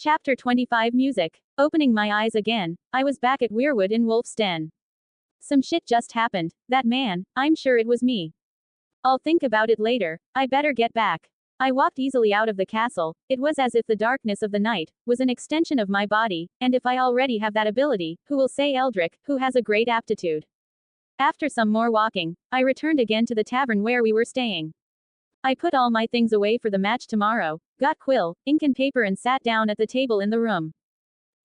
Chapter 25 Music. Opening my eyes again, I was back at Weirwood in Wolf's Den. Some shit just happened. That man, I'm sure it was me. I'll think about it later. I better get back. I walked easily out of the castle. It was as if the darkness of the night was an extension of my body, and if I already have that ability, who will say Eldrick, who has a great aptitude. After some more walking, I returned again to the tavern where we were staying. I put all my things away for the match tomorrow, got quill, ink and paper and sat down at the table in the room.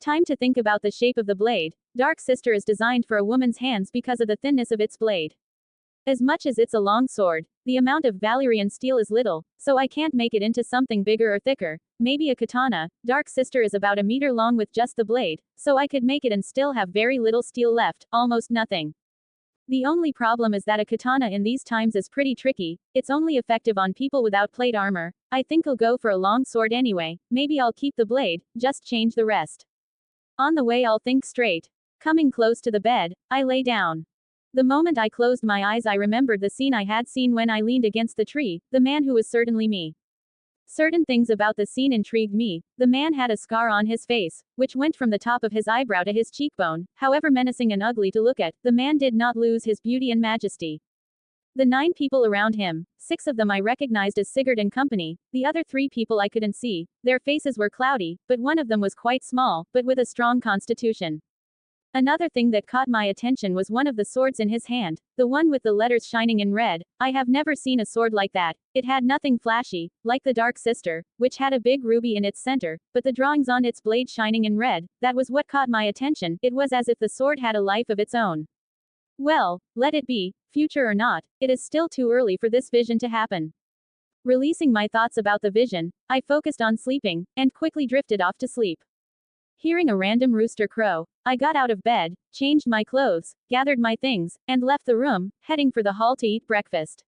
Time to think about the shape of the blade. Dark Sister is designed for a woman's hands because of the thinness of its blade. As much as it's a long sword, the amount of Valyrian steel is little, so I can't make it into something bigger or thicker. Maybe a katana. Dark Sister is about a meter long with just the blade, so I could make it and still have very little steel left, almost nothing. The only problem is that a katana in these times is pretty tricky. It's only effective on people without plate armor. I think I'll go for a long sword anyway. Maybe I'll keep the blade, just change the rest. On the way I'll think straight. Coming close to the bed, I lay down. The moment I closed my eyes I remembered the scene I had seen when I leaned against the tree, the man who was certainly me. Certain things about the scene intrigued me. The man had a scar on his face, which went from the top of his eyebrow to his cheekbone. However menacing and ugly to look at, the man did not lose his beauty and majesty. The 9 people around him, 6 of them I recognized as Sigurd and company, the other 3 people I couldn't see. Their faces were cloudy, but one of them was quite small, but with a strong constitution. Another thing that caught my attention was one of the swords in his hand, the one with the letters shining in red. I have never seen a sword like that. It had nothing flashy, like the Dark Sister, which had a big ruby in its center, but the drawings on its blade shining in red, that was what caught my attention. It was as if the sword had a life of its own. Well, let it be, future or not, it is still too early for this vision to happen. Releasing my thoughts about the vision, I focused on sleeping, and quickly drifted off to sleep. Hearing a random rooster crow, I got out of bed, changed my clothes, gathered my things, and left the room, heading for the hall to eat breakfast.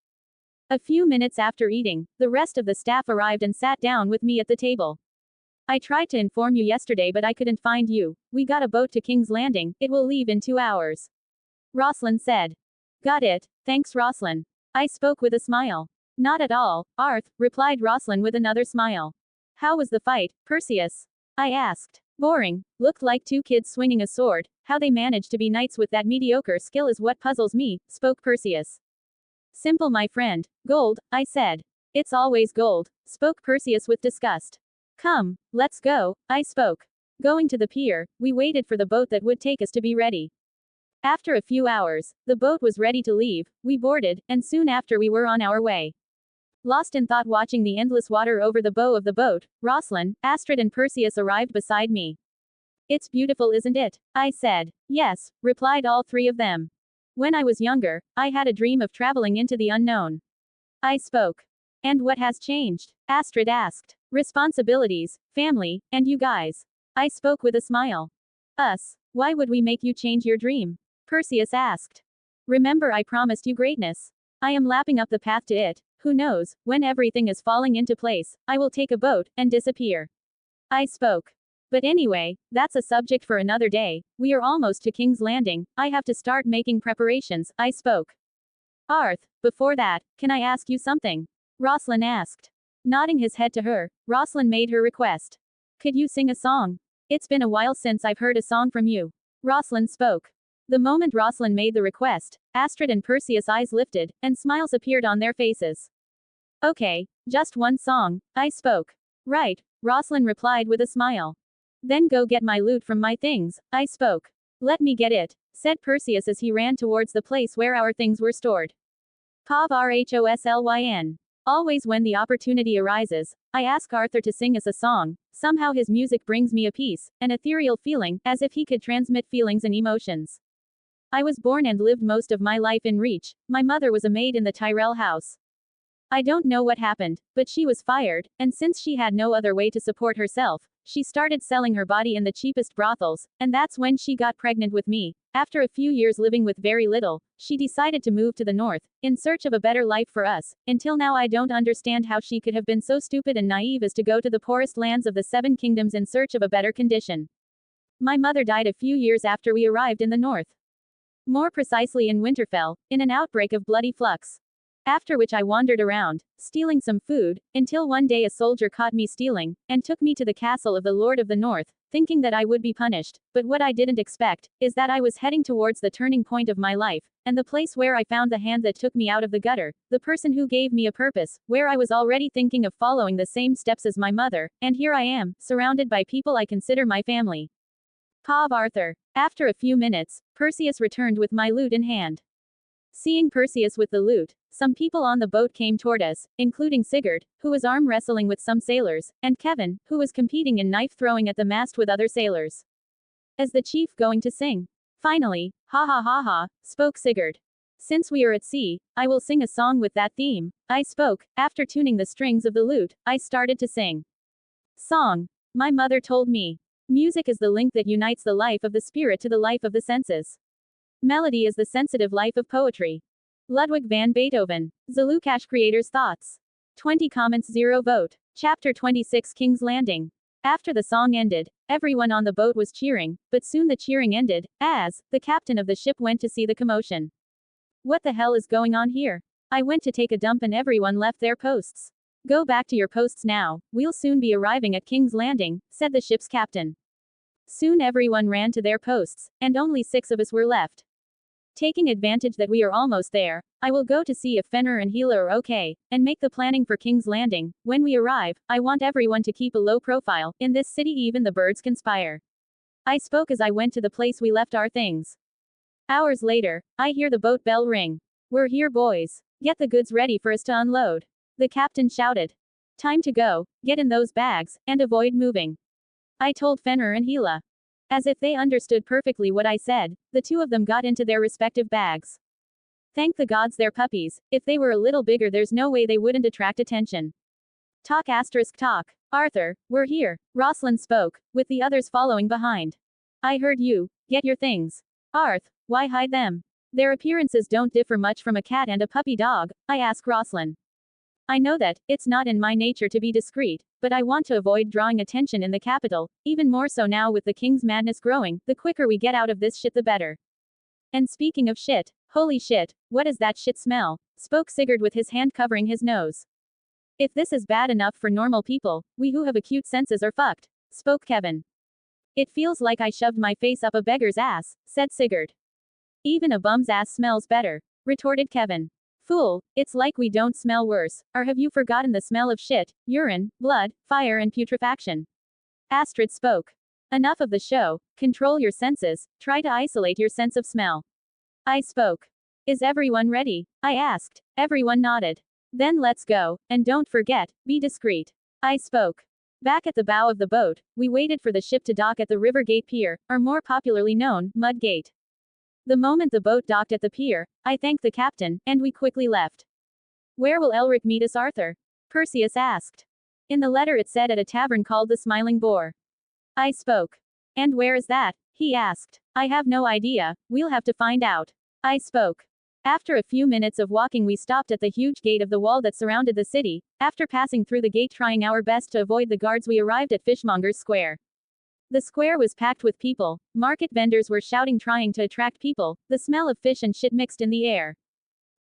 A few minutes after eating, the rest of the staff arrived and sat down with me at the table. I tried to inform you yesterday but I couldn't find you. We got a boat to King's Landing, it will leave in 2 hours. Rosalind said. Got it, thanks Rosalind. I spoke with a smile. Not at all, Arth, replied Rosalind with another smile. How was the fight, Perseus? I asked. Boring. Looked like 2 kids swinging a sword. How they managed to be knights with that mediocre skill is what puzzles me, spoke Perseus. Simple my friend. Gold, I said. It's always gold, spoke Perseus with disgust. Come, let's go, I spoke. Going to the pier, we waited for the boat that would take us to be ready. After a few hours, the boat was ready to leave, we boarded, and soon after we were on our way. Lost in thought watching the endless water over the bow of the boat, Rosalind, Astrid and Perseus arrived beside me. It's beautiful isn't it? I said. Yes, replied all 3 of them. When I was younger, I had a dream of traveling into the unknown. I spoke. And what has changed? Astrid asked. Responsibilities, family, and you guys. I spoke with a smile. Us. Why would we make you change your dream? Perseus asked. Remember I promised you greatness. I am lapping up the path to it. Who knows, when everything is falling into place, I will take a boat, and disappear. I spoke. But anyway, that's a subject for another day. We are almost to King's Landing, I have to start making preparations, I spoke. Arth, before that, can I ask you something? Rosalind asked. Nodding his head to her, Rosalind made her request. Could you sing a song? It's been a while since I've heard a song from you. Rosalind spoke. The moment Rosalind made the request, Astrid and Perseus' eyes lifted, and smiles appeared on their faces. Okay, just one song, I spoke. Right, Rosalind replied with a smile. Then go get my loot from my things, I spoke. Let me get it, said Perseus as he ran towards the place where our things were stored. Pav Rhoslyn. Always when the opportunity arises, I ask Arthur to sing us a song. Somehow his music brings me a peace, an ethereal feeling, as if he could transmit feelings and emotions. I was born and lived most of my life in Reach. My mother was a maid in the Tyrell house. I don't know what happened, but she was fired, and since she had no other way to support herself, she started selling her body in the cheapest brothels, and that's when she got pregnant with me. After a few years living with very little, she decided to move to the north, in search of a better life for us. Until now I don't understand how she could have been so stupid and naive as to go to the poorest lands of the 7 kingdoms in search of a better condition. My mother died a few years after we arrived in the north. More precisely in Winterfell, in an outbreak of bloody flux. After which I wandered around, stealing some food, until one day a soldier caught me stealing, and took me to the castle of the Lord of the North, thinking that I would be punished, but what I didn't expect, is that I was heading towards the turning point of my life, and the place where I found the hand that took me out of the gutter, the person who gave me a purpose, where I was already thinking of following the same steps as my mother, and here I am, surrounded by people I consider my family. Pav Arthur. After a few minutes, Perseus returned with my loot in hand. Seeing Perseus with the loot, some people on the boat came toward us, including Sigurd, who was arm wrestling with some sailors, and Kevin, who was competing in knife throwing at the mast with other sailors. Is the chief going to sing? Finally, ha ha ha ha, spoke Sigurd. Since we are at sea, I will sing a song with that theme, I spoke. After tuning the strings of the lute, I started to sing. Song. My mother told me. Music is the link that unites the life of the spirit to the life of the senses. Melody is the sensitive life of poetry. Ludwig van Beethoven. zLucasH creators' thoughts. 20 comments 0 vote. Chapter 26 King's Landing. After the song ended, everyone on the boat was cheering, but soon the cheering ended, as the captain of the ship went to see the commotion. What the hell is going on here? I went to take a dump and everyone left their posts. Go back to your posts now, we'll soon be arriving at King's Landing, said the ship's captain. Soon everyone ran to their posts, and only 6 of us were left. Taking advantage that we are almost there, I will go to see if Fenrir and Hela are okay, and make the planning for King's Landing. When we arrive, I want everyone to keep a low profile. In this city even the birds conspire. I spoke as I went to the place we left our things. Hours later, I hear the boat bell ring. We're here, boys. Get the goods ready for us to unload. The captain shouted. Time to go, get in those bags, and avoid moving. I told Fenrir and Hela. As if they understood perfectly what I said, the 2 of them got into their respective bags. Thank the gods they're puppies. If they were a little bigger there's no way they wouldn't attract attention. Talk asterisk talk. Arthur, we're here. Rosalind spoke, with the others following behind. I heard you. Get your things. Arth, why hide them? Their appearances don't differ much from a cat and a puppy dog, I asked Rosalind. I know that, it's not in my nature to be discreet, but I want to avoid drawing attention in the capital, even more so now with the king's madness growing. The quicker we get out of this shit the better. And speaking of shit, holy shit, what is that shit smell? Spoke Sigurd with his hand covering his nose. If this is bad enough for normal people, we who have acute senses are fucked, spoke Kevin. It feels like I shoved my face up a beggar's ass, said Sigurd. Even a bum's ass smells better, retorted Kevin. Fool, it's like we don't smell worse, or have you forgotten the smell of shit, urine, blood, fire and putrefaction? Astrid spoke. Enough of the show, control your senses, try to isolate your sense of smell. I spoke. Is everyone ready? I asked. Everyone nodded. Then let's go, and don't forget, be discreet. I spoke. Back at the bow of the boat, we waited for the ship to dock at the River Gate Pier, or more popularly known, Mud Gate. The moment the boat docked at the pier, I thanked the captain, and we quickly left. Where will Elric meet us, Arthur? Perseus asked. In the letter it said at a tavern called the Smiling Boar. I spoke. And where is that? He asked. I have no idea, we'll have to find out. I spoke. After a few minutes of walking we stopped at the huge gate of the wall that surrounded the city. After passing through the gate trying our best to avoid the guards we arrived at Fishmonger's Square. The square was packed with people, market vendors were shouting trying to attract people, the smell of fish and shit mixed in the air.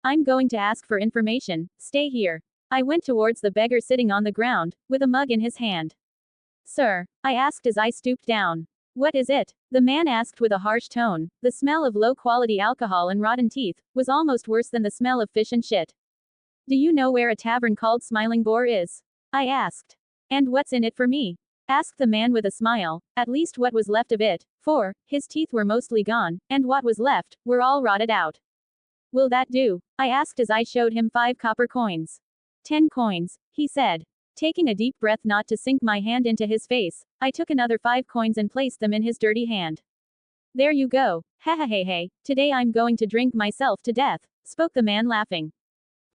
I'm going to ask for information, stay here. I went towards the beggar sitting on the ground, with a mug in his hand. Sir, I asked as I stooped down. What is it? The man asked with a harsh tone. The smell of low-quality alcohol and rotten teeth was almost worse than the smell of fish and shit. Do you know where a tavern called Smiling Boar is? I asked. And what's in it for me? Asked the man with a smile, at least what was left of it, for his teeth were mostly gone, and what was left were all rotted out. Will that do? I asked as I showed him 5 copper coins. 10 coins, he said. Taking a deep breath not to sink my hand into his face, I took another 5 coins and placed them in his dirty hand. There you go, hey, today I'm going to drink myself to death, spoke the man laughing.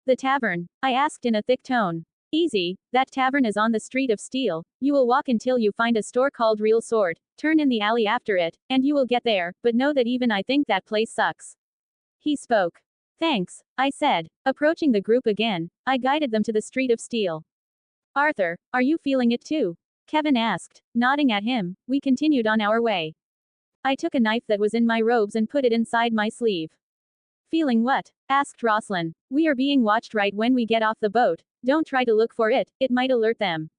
The tavern? I asked in a thick tone. Easy, that tavern is on the Street of Steel. You will walk until you find a store called Real Sword, turn in the alley after it, and you will get there, but know that even I think that place sucks. He spoke. Thanks, I said. Approaching the group again, I guided them to the Street of Steel. Arthur, are you feeling it too? Kevin asked. Nodding at him, we continued on our way. I took a knife that was in my robes and put it inside my sleeve. Feeling what? Asked Rosalind. We are being watched right when we get off the boat. Don't try to look for it, it might alert them.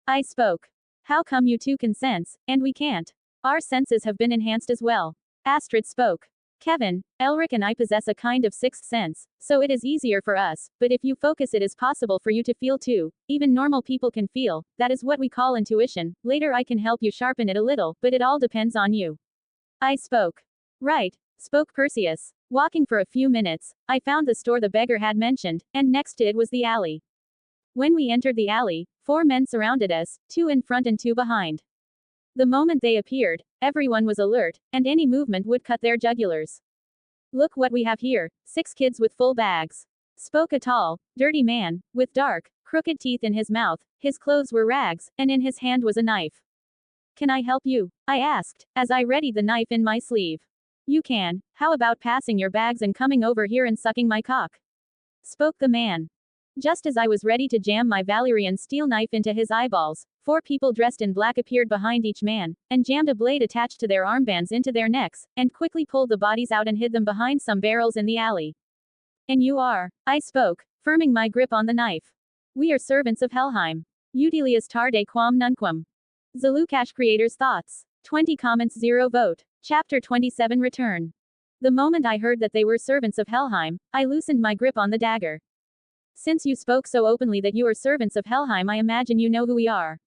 I spoke. How come you two can sense, and we can't? Our senses have been enhanced as well. Astrid spoke. Kevin, Elric and I possess a kind of sixth sense, so it is easier for us, but if you focus it is possible for you to feel too. Even normal people can feel, that is what we call intuition. Later I can help you sharpen it a little, but it all depends on you. I spoke. Right, spoke Perseus. Walking for a few minutes, I found the store the beggar had mentioned, and next to it was the alley. When we entered the alley, 4 men surrounded us, 2 in front and 2 behind. The moment they appeared, everyone was alert, and any movement would cut their jugulars. Look what we have here, 6 kids with full bags. Spoke a tall, dirty man, with dark, crooked teeth in his mouth, his clothes were rags, and in his hand was a knife. Can I help you? I asked, as I readied the knife in my sleeve. You can, how about passing your bags and coming over here and sucking my cock? Spoke the man. Just as I was ready to jam my Valyrian steel knife into his eyeballs, 4 people dressed in black appeared behind each man, and jammed a blade attached to their armbands into their necks, and quickly pulled the bodies out and hid them behind some barrels in the alley. And you are? I spoke, firming my grip on the knife. We are servants of Helheim. Utilius tarde quam nunquam. zLucasH creators thoughts. 20 comments 0 vote. Chapter 27 Return. The moment I heard that they were servants of Helheim, I loosened my grip on the dagger. Since you spoke so openly that you are servants of Helheim, I imagine you know who we are.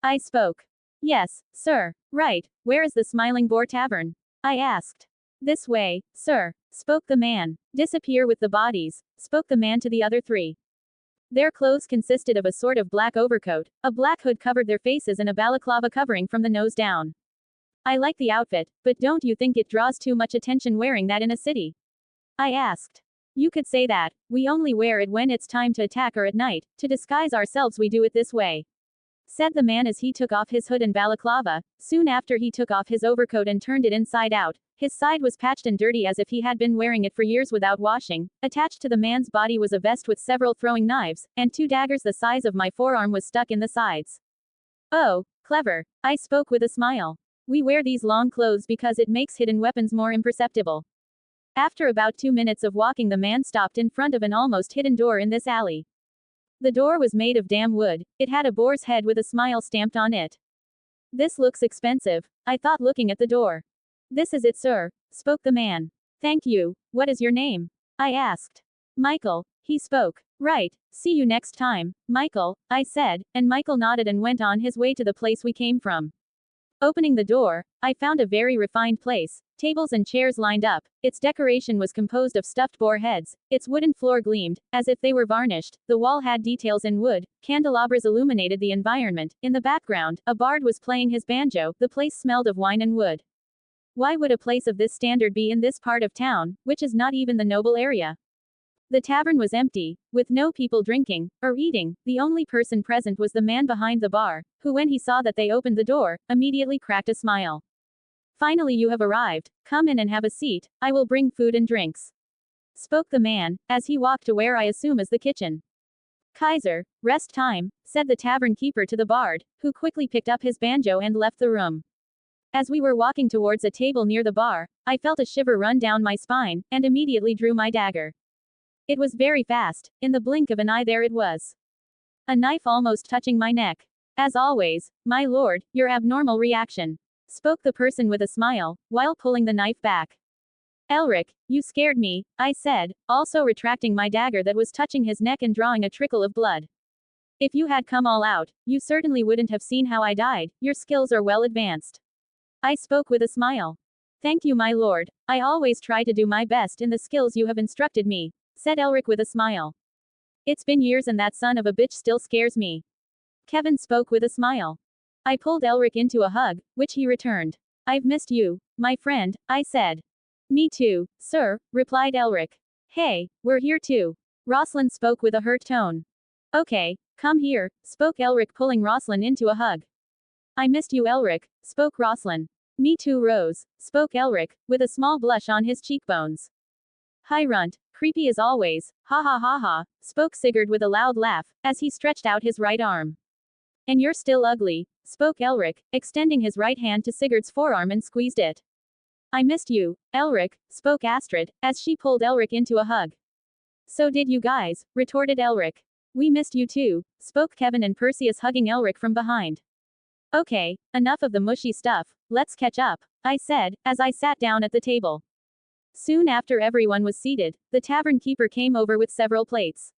I spoke. Yes, sir. Right, where is the Smiling Boar Tavern? I asked. This way, sir, spoke the man. Disappear with the bodies, spoke the man to the other 3. Their clothes consisted of a sort of black overcoat, a black hood covered their faces and a balaclava covering from the nose down. I like the outfit, but don't you think it draws too much attention wearing that in a city? I asked. You could say that, we only wear it when it's time to attack or at night, to disguise ourselves we do it this way. Said the man as he took off his hood and balaclava. Soon after he took off his overcoat and turned it inside out. His side was patched and dirty as if he had been wearing it for years without washing. Attached to the man's body was a vest with several throwing knives, and 2 daggers the size of my forearm was stuck in the sides. Oh, clever, I spoke with a smile. We wear these long clothes because it makes hidden weapons more imperceptible. After about 2 minutes of walking, the man stopped in front of an almost hidden door in this alley. The door was made of damn wood, it had a boar's head with a smile stamped on it. This looks expensive, I thought looking at the door. This is it, sir, spoke the man. Thank you, what is your name? I asked. Michael, he spoke. Right, see you next time, Michael, I said, and Michael nodded and went on his way to the place we came from. Opening the door, I found a very refined place. Tables and chairs lined up. Its decoration was composed of stuffed boar heads. Its wooden floor gleamed, as if they were varnished. The wall had details in wood. Candelabras illuminated the environment. In the background, a bard was playing his banjo. The place smelled of wine and wood. Why would a place of this standard be in this part of town, which is not even the noble area? The tavern was empty, with no people drinking or eating. The only person present was the man behind the bar, who, when he saw that they opened the door, immediately cracked a smile. Finally, you have arrived. Come in and have a seat. I will bring food and drinks. Spoke the man, as he walked to where I assume is the kitchen. Kaiser, rest time, said the tavern keeper to the bard, who quickly picked up his banjo and left the room. As we were walking towards a table near the bar, I felt a shiver run down my spine, and immediately drew my dagger. It was very fast. In the blink of an eye there it was. A knife almost touching my neck. As always, my lord, your abnormal reaction. Spoke the person with a smile, while pulling the knife back. Elric, you scared me, I said, also retracting my dagger that was touching his neck and drawing a trickle of blood. If you had come all out, you certainly wouldn't have seen how I died. Your skills are well advanced. I spoke with a smile. Thank you, my lord. I always try to do my best in the skills you have instructed me, said Elric with a smile. It's been years and that son of a bitch still scares me. Kevin spoke with a smile. I pulled Elric into a hug, which he returned. I've missed you, my friend, I said. Me too, sir, replied Elric. Hey, we're here too. Rosalind spoke with a hurt tone. Okay, come here, spoke Elric, pulling Rosalind into a hug. I missed you, Elric, spoke Rosalind. Me too, Rose, spoke Elric, with a small blush on his cheekbones. Hi, runt, creepy as always, ha ha ha ha, spoke Sigurd with a loud laugh, as he stretched out his right arm. And you're still ugly, spoke Elric, extending his right hand to Sigurd's forearm and squeezed it. I missed you, Elric, spoke Astrid, as she pulled Elric into a hug. So did you guys, retorted Elric. We missed you too, spoke Kevin and Perseus, hugging Elric from behind. Okay, enough of the mushy stuff, let's catch up, I said, as I sat down at the table. Soon after everyone was seated, the tavern keeper came over with several plates.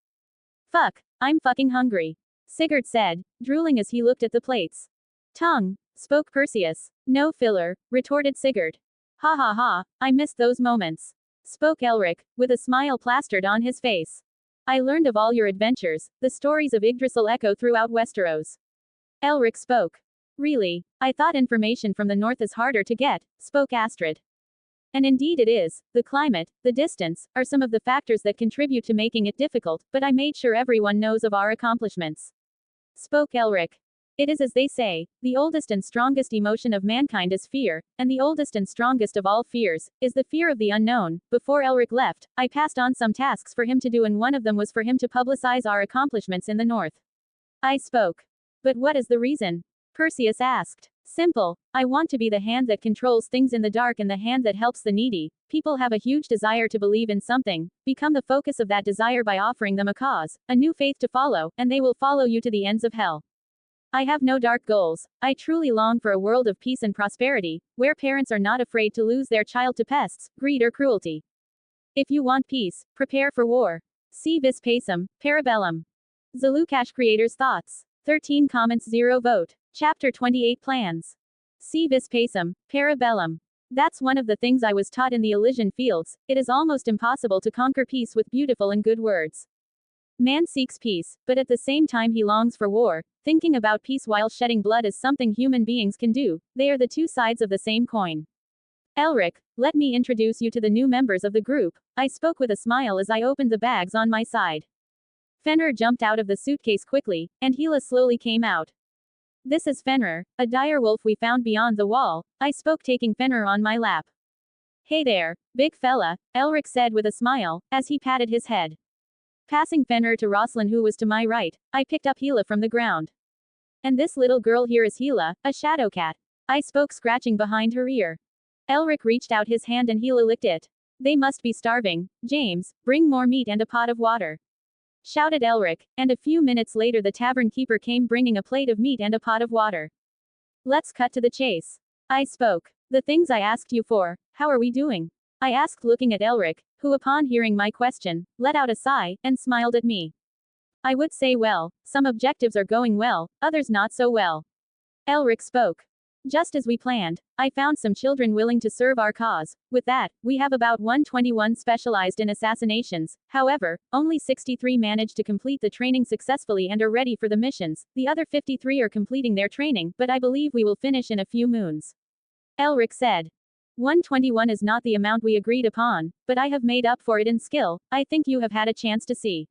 Fuck, I'm fucking hungry, Sigurd said, drooling as he looked at the plates. Tongue, spoke Perseus. No filler, retorted Sigurd. Ha ha ha, I missed those moments, spoke Elric, with a smile plastered on his face. I learned of all your adventures, the stories of Yggdrasil echo throughout Westeros. Elric spoke. Really? I thought information from the north is harder to get, spoke Astrid. And indeed it is. The climate, the distance, are some of the factors that contribute to making it difficult, but I made sure everyone knows of our accomplishments, spoke Elric. It is as they say, the oldest and strongest emotion of mankind is fear, and the oldest and strongest of all fears is the fear of the unknown. Before Elric left, I passed on some tasks for him to do, and one of them was for him to publicize our accomplishments in the north. I spoke. But what is the reason? Perseus asked. Simple. I want to be the hand that controls things in the dark and the hand that helps the needy. People have a huge desire to believe in something, become the focus of that desire by offering them a cause, a new faith to follow, and they will follow you to the ends of hell. I have no dark goals. I truly long for a world of peace and prosperity, where parents are not afraid to lose their child to pests, greed or cruelty. If you want peace, prepare for war. Si vis pacem, parabellum. zLucasH creators' thoughts. 13 comments 0 vote. Chapter 28 plans. Si vis pacem, parabellum. That's one of the things I was taught in the Elysian fields. It is almost impossible to conquer peace with beautiful and good words. Man seeks peace, but at the same time he longs for war. Thinking about peace while shedding blood is something human beings can do. They are the two sides of the same coin. Elric, let me introduce you to the new members of the group, I spoke with a smile as I opened the bags on my side. Fenrir jumped out of the suitcase quickly, and Hela slowly came out. This is Fenrir, a direwolf we found beyond the wall, I spoke, taking Fenrir on my lap. Hey there, big fella, Elric said with a smile, as he patted his head. Passing Fenrir to Rosalind, who was to my right, I picked up Hela from the ground. And this little girl here is Hela, a shadow cat, I spoke, scratching behind her ear. Elric reached out his hand and Hela licked it. They must be starving. James, bring more meat and a pot of water, shouted Elric, and a few minutes later the tavern keeper came bringing a plate of meat and a pot of water. Let's cut to the chase, I spoke. The things I asked you for, how are we doing? I asked, looking at Elric, who upon hearing my question, let out a sigh, and smiled at me. I would say well, some objectives are going well, others not so well. Elric spoke. Just as we planned, I found some children willing to serve our cause. With that, we have about 121 specialized in assassinations. However, only 63 managed to complete the training successfully and are ready for the missions. The other 53 are completing their training, but I believe we will finish in a few moons. Elric said. 121 is not the amount we agreed upon, but I have made up for it in skill. I think you have had a chance to see,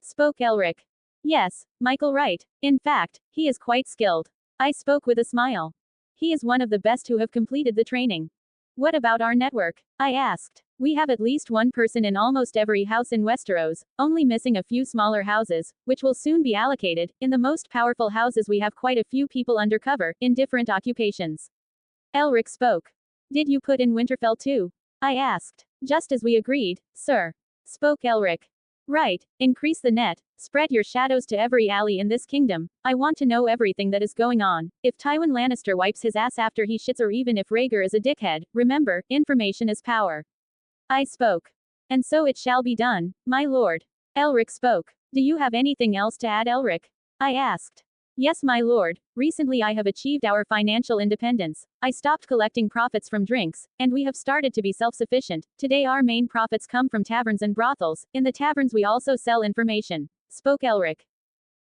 spoke Elric. Yes, Michael right. In fact, he is quite skilled, I spoke with a smile. He is one of the best who have completed the training. What about our network? I asked. We have at least one person in almost every house in Westeros, only missing a few smaller houses, which will soon be allocated. In the most powerful houses we have quite a few people undercover, in different occupations. Elric spoke. Did you put in Winterfell too? I asked. Just as we agreed, sir, spoke Elric. Right, increase the net, spread your shadows to every alley in this kingdom. I want to know everything that is going on. If Tywin Lannister wipes his ass after he shits, or even if Rhaegar is a dickhead, remember, information is power. I spoke. And so it shall be done, my lord. Elric spoke. Do you have anything else to add, Elric? I asked. Yes, my lord. Recently I have achieved our financial independence. I stopped collecting profits from drinks, and we have started to be self-sufficient. Today our main profits come from taverns and brothels. In the taverns we also sell information, spoke Elric.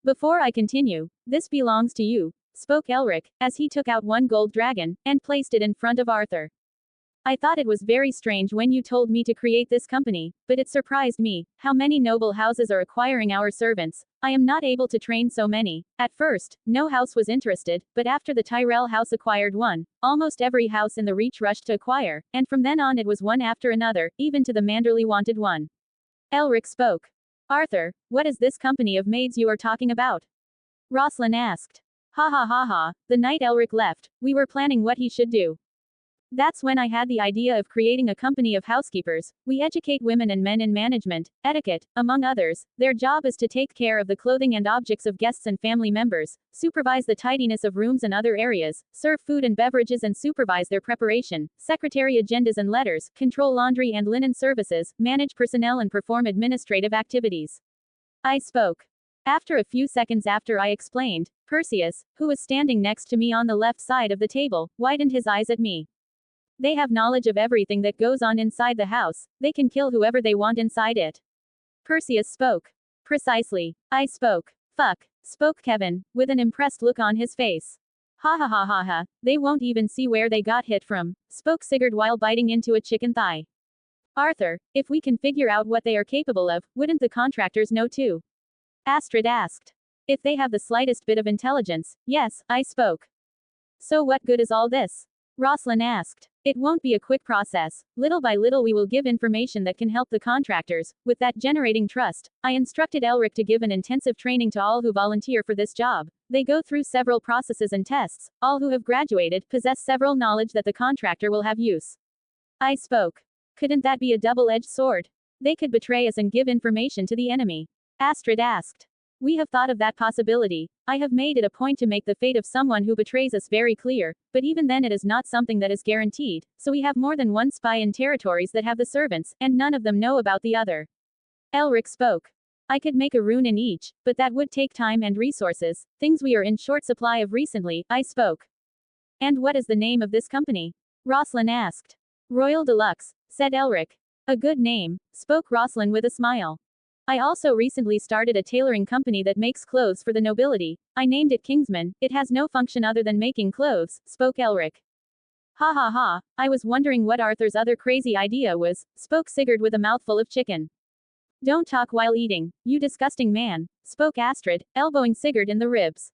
Before I continue, this belongs to you, spoke Elric, as he took out one gold dragon, and placed it in front of Arthur. I thought it was very strange when you told me to create this company, but it surprised me, how many noble houses are acquiring our servants. I am not able to train so many. At first, no house was interested, but after the Tyrell house acquired one, almost every house in the Reach rushed to acquire, and from then on it was one after another, even to the Manderley wanted one. Elric spoke. Arthur, what is this company of maids you are talking about? Rosalind asked. Ha ha ha ha, the night Elric left, we were planning what he should do. That's when I had the idea of creating a company of housekeepers. We educate women and men in management, etiquette, among others. Their job is to take care of the clothing and objects of guests and family members, supervise the tidiness of rooms and other areas, serve food and beverages and supervise their preparation, secretary agendas and letters, control laundry and linen services, manage personnel and perform administrative activities. I spoke. After a few seconds after I explained, Perseus, who was standing next to me on the left side of the table, widened his eyes at me. They have knowledge of everything that goes on inside the house. They can kill whoever they want inside it. Perseus spoke. Precisely. I spoke. Fuck, spoke Kevin, with an impressed look on his face. Ha ha ha ha ha, they won't even see where they got hit from, spoke Sigurd while biting into a chicken thigh. Arthur, if we can figure out what they are capable of, wouldn't the contractors know too? Astrid asked. If they have the slightest bit of intelligence, yes, I spoke. So what good is all this? Rosalind asked. It won't be a quick process. Little by little we will give information that can help the contractors. With that generating trust, I instructed Elric to give an intensive training to all who volunteer for this job. They go through several processes and tests. All who have graduated possess several knowledge that the contractor will have use. I spoke. Couldn't that be a double-edged sword? They could betray us and give information to the enemy. Astrid asked. We have thought of that possibility. I have made it a point to make the fate of someone who betrays us very clear, but even then it is not something that is guaranteed, so we have more than one spy in territories that have the servants, and none of them know about the other. Elric spoke. I could make a rune in each, but that would take time and resources, things we are in short supply of recently, I spoke. And what is the name of this company? Rosalind asked. Royal Deluxe, said Elric. A good name, spoke Rosalind with a smile. I also recently started a tailoring company that makes clothes for the nobility. I named it Kingsman. It has no function other than making clothes, spoke Elric. Ha ha ha, I was wondering what Arthur's other crazy idea was, spoke Sigurd with a mouthful of chicken. Don't talk while eating, you disgusting man, spoke Astrid, elbowing Sigurd in the ribs.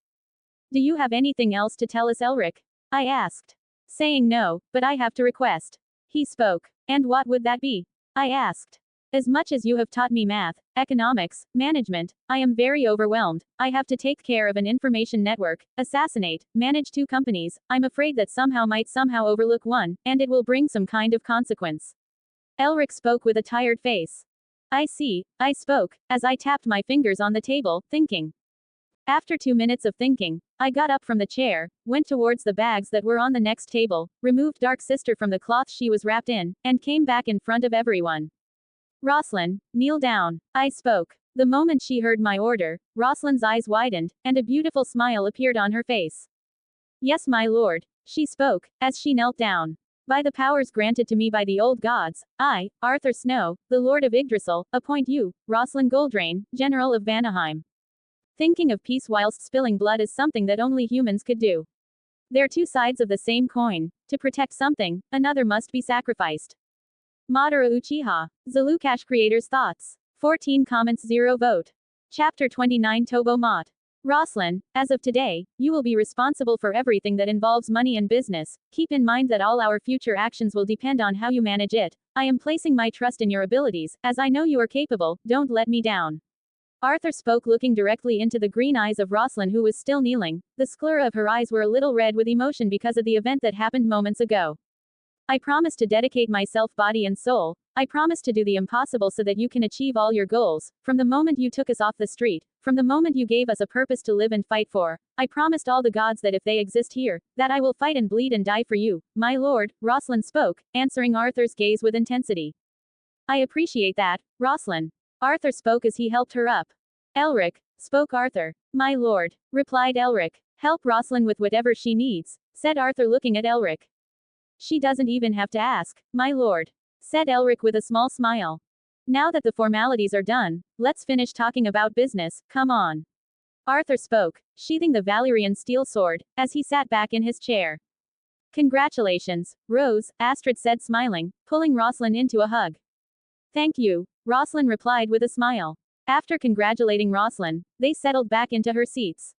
Do you have anything else to tell us, Elric? I asked. Saying no, but I have to request. He spoke. And what would that be? I asked. As much as you have taught me math, economics, management, I am very overwhelmed. I have to take care of an information network, assassinate, manage 2 companies. I'm afraid that might somehow overlook one, and it will bring some kind of consequence. Elric spoke with a tired face. I see, I spoke, as I tapped my fingers on the table, thinking. After 2 minutes of thinking, I got up from the chair, went towards the bags that were on the next table, removed Dark Sister from the cloth she was wrapped in, and came back in front of everyone. Rosalind, kneel down, I spoke. The moment she heard my order, Rosalind's eyes widened, and a beautiful smile appeared on her face. Yes, my lord, she spoke, as she knelt down. By the powers granted to me by the old gods, I, Arthur Snow, the Lord of Yggdrasil, appoint you, Rosalind Goldrain, General of Vanaheim. Thinking of peace whilst spilling blood is something that only humans could do. They're 2 sides of the same coin. To protect something, another must be sacrificed. Madara Uchiha. zLucasH Creators Thoughts. 14 comments 0 vote. Chapter 29 Tobo Mott. Rosalind, as of today, you will be responsible for everything that involves money and business. Keep in mind that all our future actions will depend on how you manage it. I am placing my trust in your abilities, as I know you are capable. Don't let me down. Arthur spoke looking directly into the green eyes of Rosalind, who was still kneeling. The sclera of her eyes were a little red with emotion because of the event that happened moments ago. I promise to dedicate myself body and soul. I promise to do the impossible so that you can achieve all your goals. From the moment you took us off the street, from the moment you gave us a purpose to live and fight for, I promised all the gods that if they exist here, that I will fight and bleed and die for you, my lord, Rosalind spoke, answering Arthur's gaze with intensity. I appreciate that, Rosalind. Arthur spoke as he helped her up. Elric, spoke Arthur. My lord, replied Elric. Help Rosalind with whatever she needs, said Arthur looking at Elric. She doesn't even have to ask, my lord, said Elric with a small smile. Now that the formalities are done, let's finish talking about business, come on. Arthur spoke, sheathing the Valyrian steel sword, as he sat back in his chair. Congratulations, Rose, Astrid said smiling, pulling Rosalind into a hug. Thank you, Rosalind replied with a smile. After congratulating Rosalind, they settled back into her seats.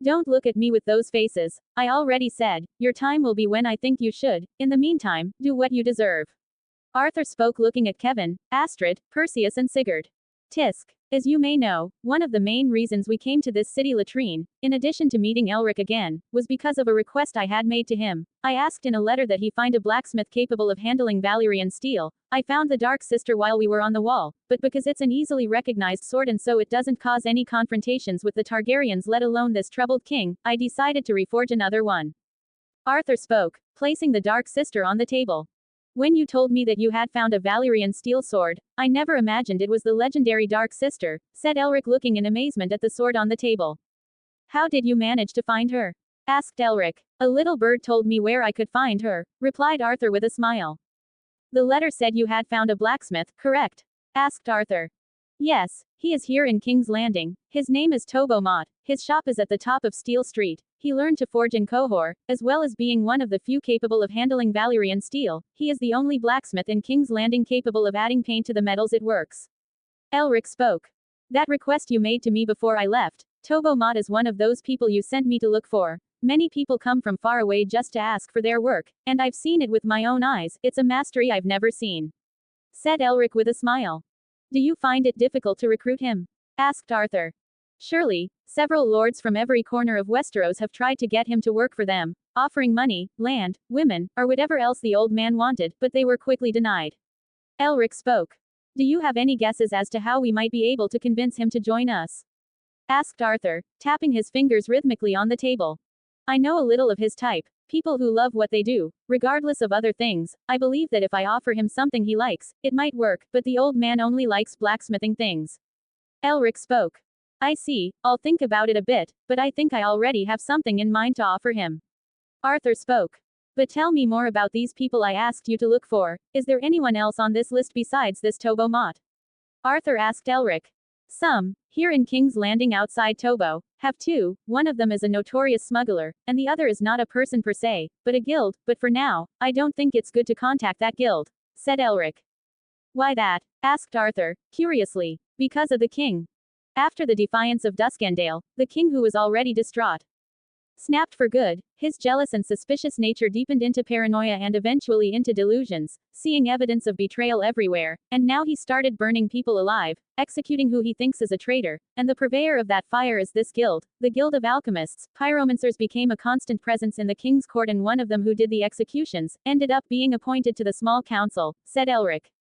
Don't look at me with those faces. I already said, your time will be when I think you should. In the meantime, do what you deserve. Arthur spoke looking at Kevin, Astrid, Perseus and Sigurd. Tisk. As you may know, one of the main reasons we came to this city latrine, in addition to meeting Elric again, was because of a request I had made to him. I asked in a letter that he find a blacksmith capable of handling Valyrian steel. I found the Dark Sister while we were on the wall, but because it's an easily recognized sword and so it doesn't cause any confrontations with the Targaryens, let alone this troubled king, I decided to reforge another one. Arthur spoke, placing the Dark Sister on the table. When you told me that you had found a Valyrian steel sword, I never imagined it was the legendary Dark Sister, said Elric, looking in amazement at the sword on the table. How did you manage to find her? Asked Elric. A little bird told me where I could find her, replied Arthur with a smile. The letter said you had found a blacksmith, correct? Asked Arthur. Yes, he is here in King's Landing. His name is Tobo Mott. His shop is at the top of Steel Street. He learned to forge in Qohor, as well as being one of the few capable of handling Valyrian steel. He is the only blacksmith in King's Landing capable of adding paint to the metals it works. Elric spoke. That request you made to me before I left, Tobo Mott is one of those people you sent me to look for. Many people come from far away just to ask for their work, and I've seen it with my own eyes. It's a mastery I've never seen. Said Elric with a smile. Do you find it difficult to recruit him? Asked Arthur. Surely, several lords from every corner of Westeros have tried to get him to work for them, offering money, land, women, or whatever else the old man wanted, but they were quickly denied. Elric spoke. Do you have any guesses as to how we might be able to convince him to join us? Asked Arthur, tapping his fingers rhythmically on the table. I know a little of his type, people who love what they do, regardless of other things. I believe that if I offer him something he likes, it might work, but the old man only likes blacksmithing things. Elric spoke. I see, I'll think about it a bit, but I think I already have something in mind to offer him. Arthur spoke. But tell me more about these people I asked you to look for. Is there anyone else on this list besides this Tobo Mott? Arthur asked Elric. Some, here in King's Landing outside Tobo, have two. One of them is a notorious smuggler, and the other is not a person per se, but a guild, but for now, I don't think it's good to contact that guild, said Elric. Why that? Asked Arthur, curiously. Because of the king. After the defiance of Duskendale, the king, who was already distraught, snapped for good, his jealous and suspicious nature deepened into paranoia and eventually into delusions, seeing evidence of betrayal everywhere, and now he started burning people alive, executing who he thinks is a traitor, and the purveyor of that fire is this guild, the Guild of Alchemists. Pyromancers became a constant presence in the king's court, and one of them who did the executions, ended up being appointed to the small council, said Elric.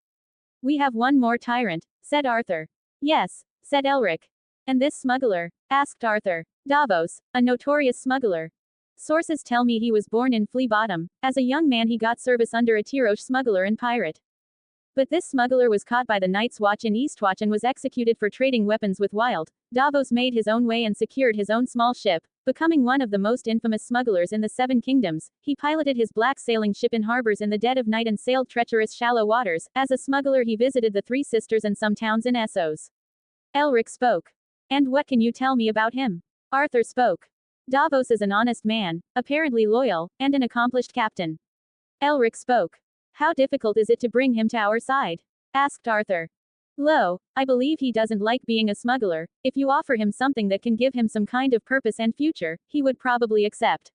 We have one more tyrant, said Arthur. Yes, said Elric. And this smuggler? Asked Arthur. Davos, a notorious smuggler. Sources tell me he was born in Flea Bottom. As a young man he got service under a Tyrosh smuggler and pirate. But this smuggler was caught by the Night's Watch in Eastwatch and was executed for trading weapons with Wild. Davos made his own way and secured his own small ship, becoming one of the most infamous smugglers in the Seven Kingdoms. He piloted his black sailing ship in harbors in the dead of night and sailed treacherous shallow waters. As a smuggler he visited the Three Sisters and some towns in Essos. Elric spoke. And what can you tell me about him? Arthur spoke. Davos is an honest man, apparently loyal, and an accomplished captain. Elric spoke. How difficult is it to bring him to our side? Asked Arthur. Lo, I believe he doesn't like being a smuggler. If you offer him something that can give him some kind of purpose and future, he would probably accept.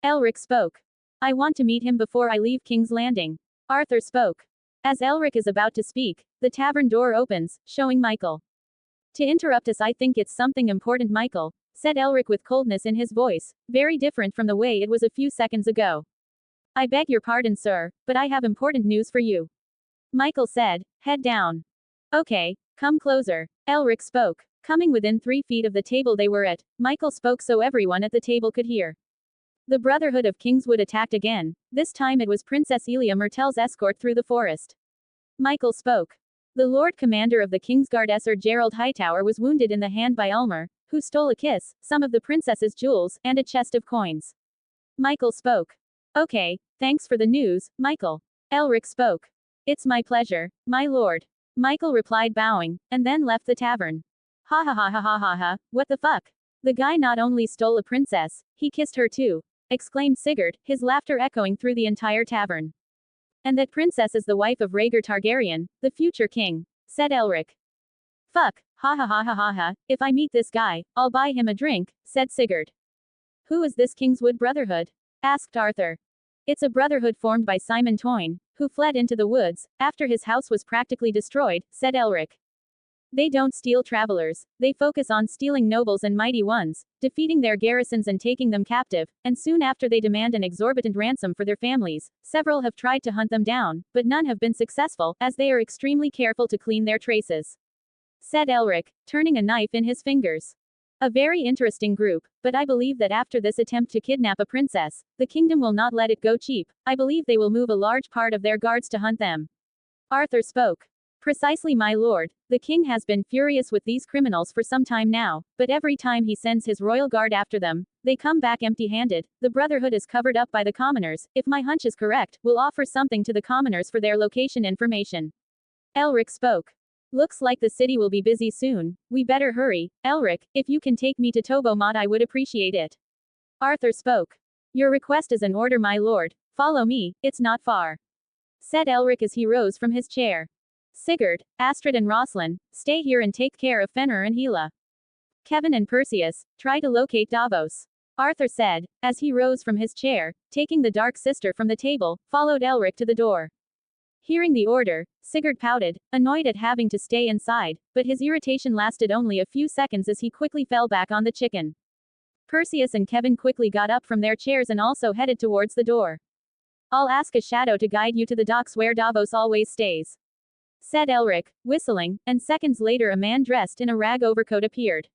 Elric spoke. I want to meet him before I leave King's Landing. Arthur spoke. As Elric is about to speak, the tavern door opens, showing Michael. To interrupt us, I think it's something important, Michael, said Elric with coldness in his voice, very different from the way it was a few seconds ago. I beg your pardon, sir, but I have important news for you. Michael said, head down. Okay, come closer. Elric spoke. Coming within 3 feet of the table they were at, Michael spoke so everyone at the table could hear. The Brotherhood of Kingswood attacked again. This time it was Princess Elia Myrtle's escort through the forest. Michael spoke. The Lord Commander of the Kingsguard Sir Gerald Hightower was wounded in the hand by Ulmer, who stole a kiss, some of the princess's jewels, and a chest of coins. Michael spoke. Okay, thanks for the news, Michael. Elric spoke. It's my pleasure, my lord. Michael replied, bowing, and then left the tavern. Ha ha ha ha ha ha ha, what the fuck? The guy not only stole a princess, he kissed her too, exclaimed Sigurd, his laughter echoing through the entire tavern. And that princess is the wife of Rhaegar Targaryen, the future king, said Elric. Fuck, ha ha ha ha ha ha, if I meet this guy, I'll buy him a drink, said Sigurd. Who is this Kingswood Brotherhood? Asked Arthur. It's a brotherhood formed by Simon Toyne, who fled into the woods, after his house was practically destroyed, said Elric. They don't steal travelers, they focus on stealing nobles and mighty ones, defeating their garrisons and taking them captive, and soon after they demand an exorbitant ransom for their families. Several have tried to hunt them down, but none have been successful, as they are extremely careful to clean their traces," said Elric, turning a knife in his fingers. "A very interesting group, but I believe that after this attempt to kidnap a princess, the kingdom will not let it go cheap. I believe they will move a large part of their guards to hunt them." Arthur spoke. "Precisely, my lord. The king has been furious with these criminals for some time now, but every time he sends his royal guard after them, they come back empty-handed. The Brotherhood is covered up by the commoners. If my hunch is correct, we'll offer something to the commoners for their location information." Elric spoke. "Looks like the city will be busy soon. We better hurry. Elric, if you can take me to Tobomot, I would appreciate it." Arthur spoke. "Your request is an order, my lord. Follow me, it's not far," said Elric as he rose from his chair. "Sigurd, Astrid and Roslin, stay here and take care of Fenrir and Hela. Kevin and Perseus, try to locate Davos," Arthur said, as he rose from his chair, taking the Dark Sister from the table, followed Elric to the door. Hearing the order, Sigurd pouted, annoyed at having to stay inside, but his irritation lasted only a few seconds as he quickly fell back on the chicken. Perseus and Kevin quickly got up from their chairs and also headed towards the door. "I'll ask a shadow to guide you to the docks where Davos always stays," said Elric, whistling, and seconds later a man dressed in a rag overcoat appeared.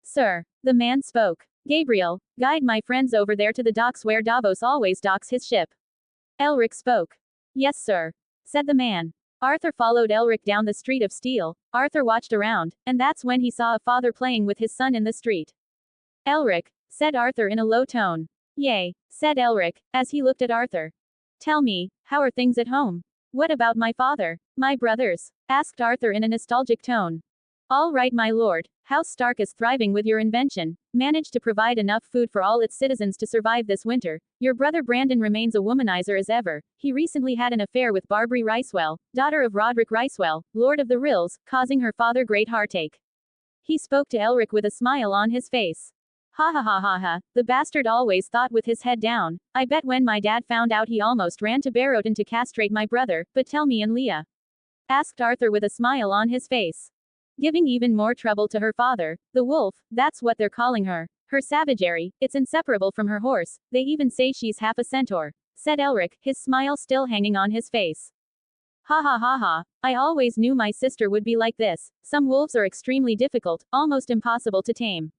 "Sir," the man spoke. "Gabriel, guide my friends over there to the docks where Davos always docks his ship." Elric spoke. "Yes, sir," said the man. Arthur followed Elric down the street of steel. Arthur watched around, and that's when he saw a father playing with his son in the street. "Elric," said Arthur in a low tone. "Yay," said Elric, as he looked at Arthur. "Tell me, how are things at home?" "What about my father? My brothers?" asked Arthur in a nostalgic tone. "All right, my lord. House Stark is thriving with your invention. Managed to provide enough food for all its citizens to survive this winter. Your brother Brandon remains a womanizer as ever. He recently had an affair with Barbary Ricewell, daughter of Roderick Ricewell, Lord of the Rills, causing her father great heartache." He spoke to Elric with a smile on his face. "Ha ha ha ha ha, the bastard always thought with his head down. I bet when my dad found out he almost ran to Barrowton to castrate my brother, but tell me and Leah?" asked Arthur with a smile on his face. "Giving even more trouble to her father, the wolf, that's what they're calling her. Her savagery, it's inseparable from her horse, they even say she's half a centaur," said Elric, his smile still hanging on his face. "Ha ha ha ha, I always knew my sister would be like this. Some wolves are extremely difficult, almost impossible to tame."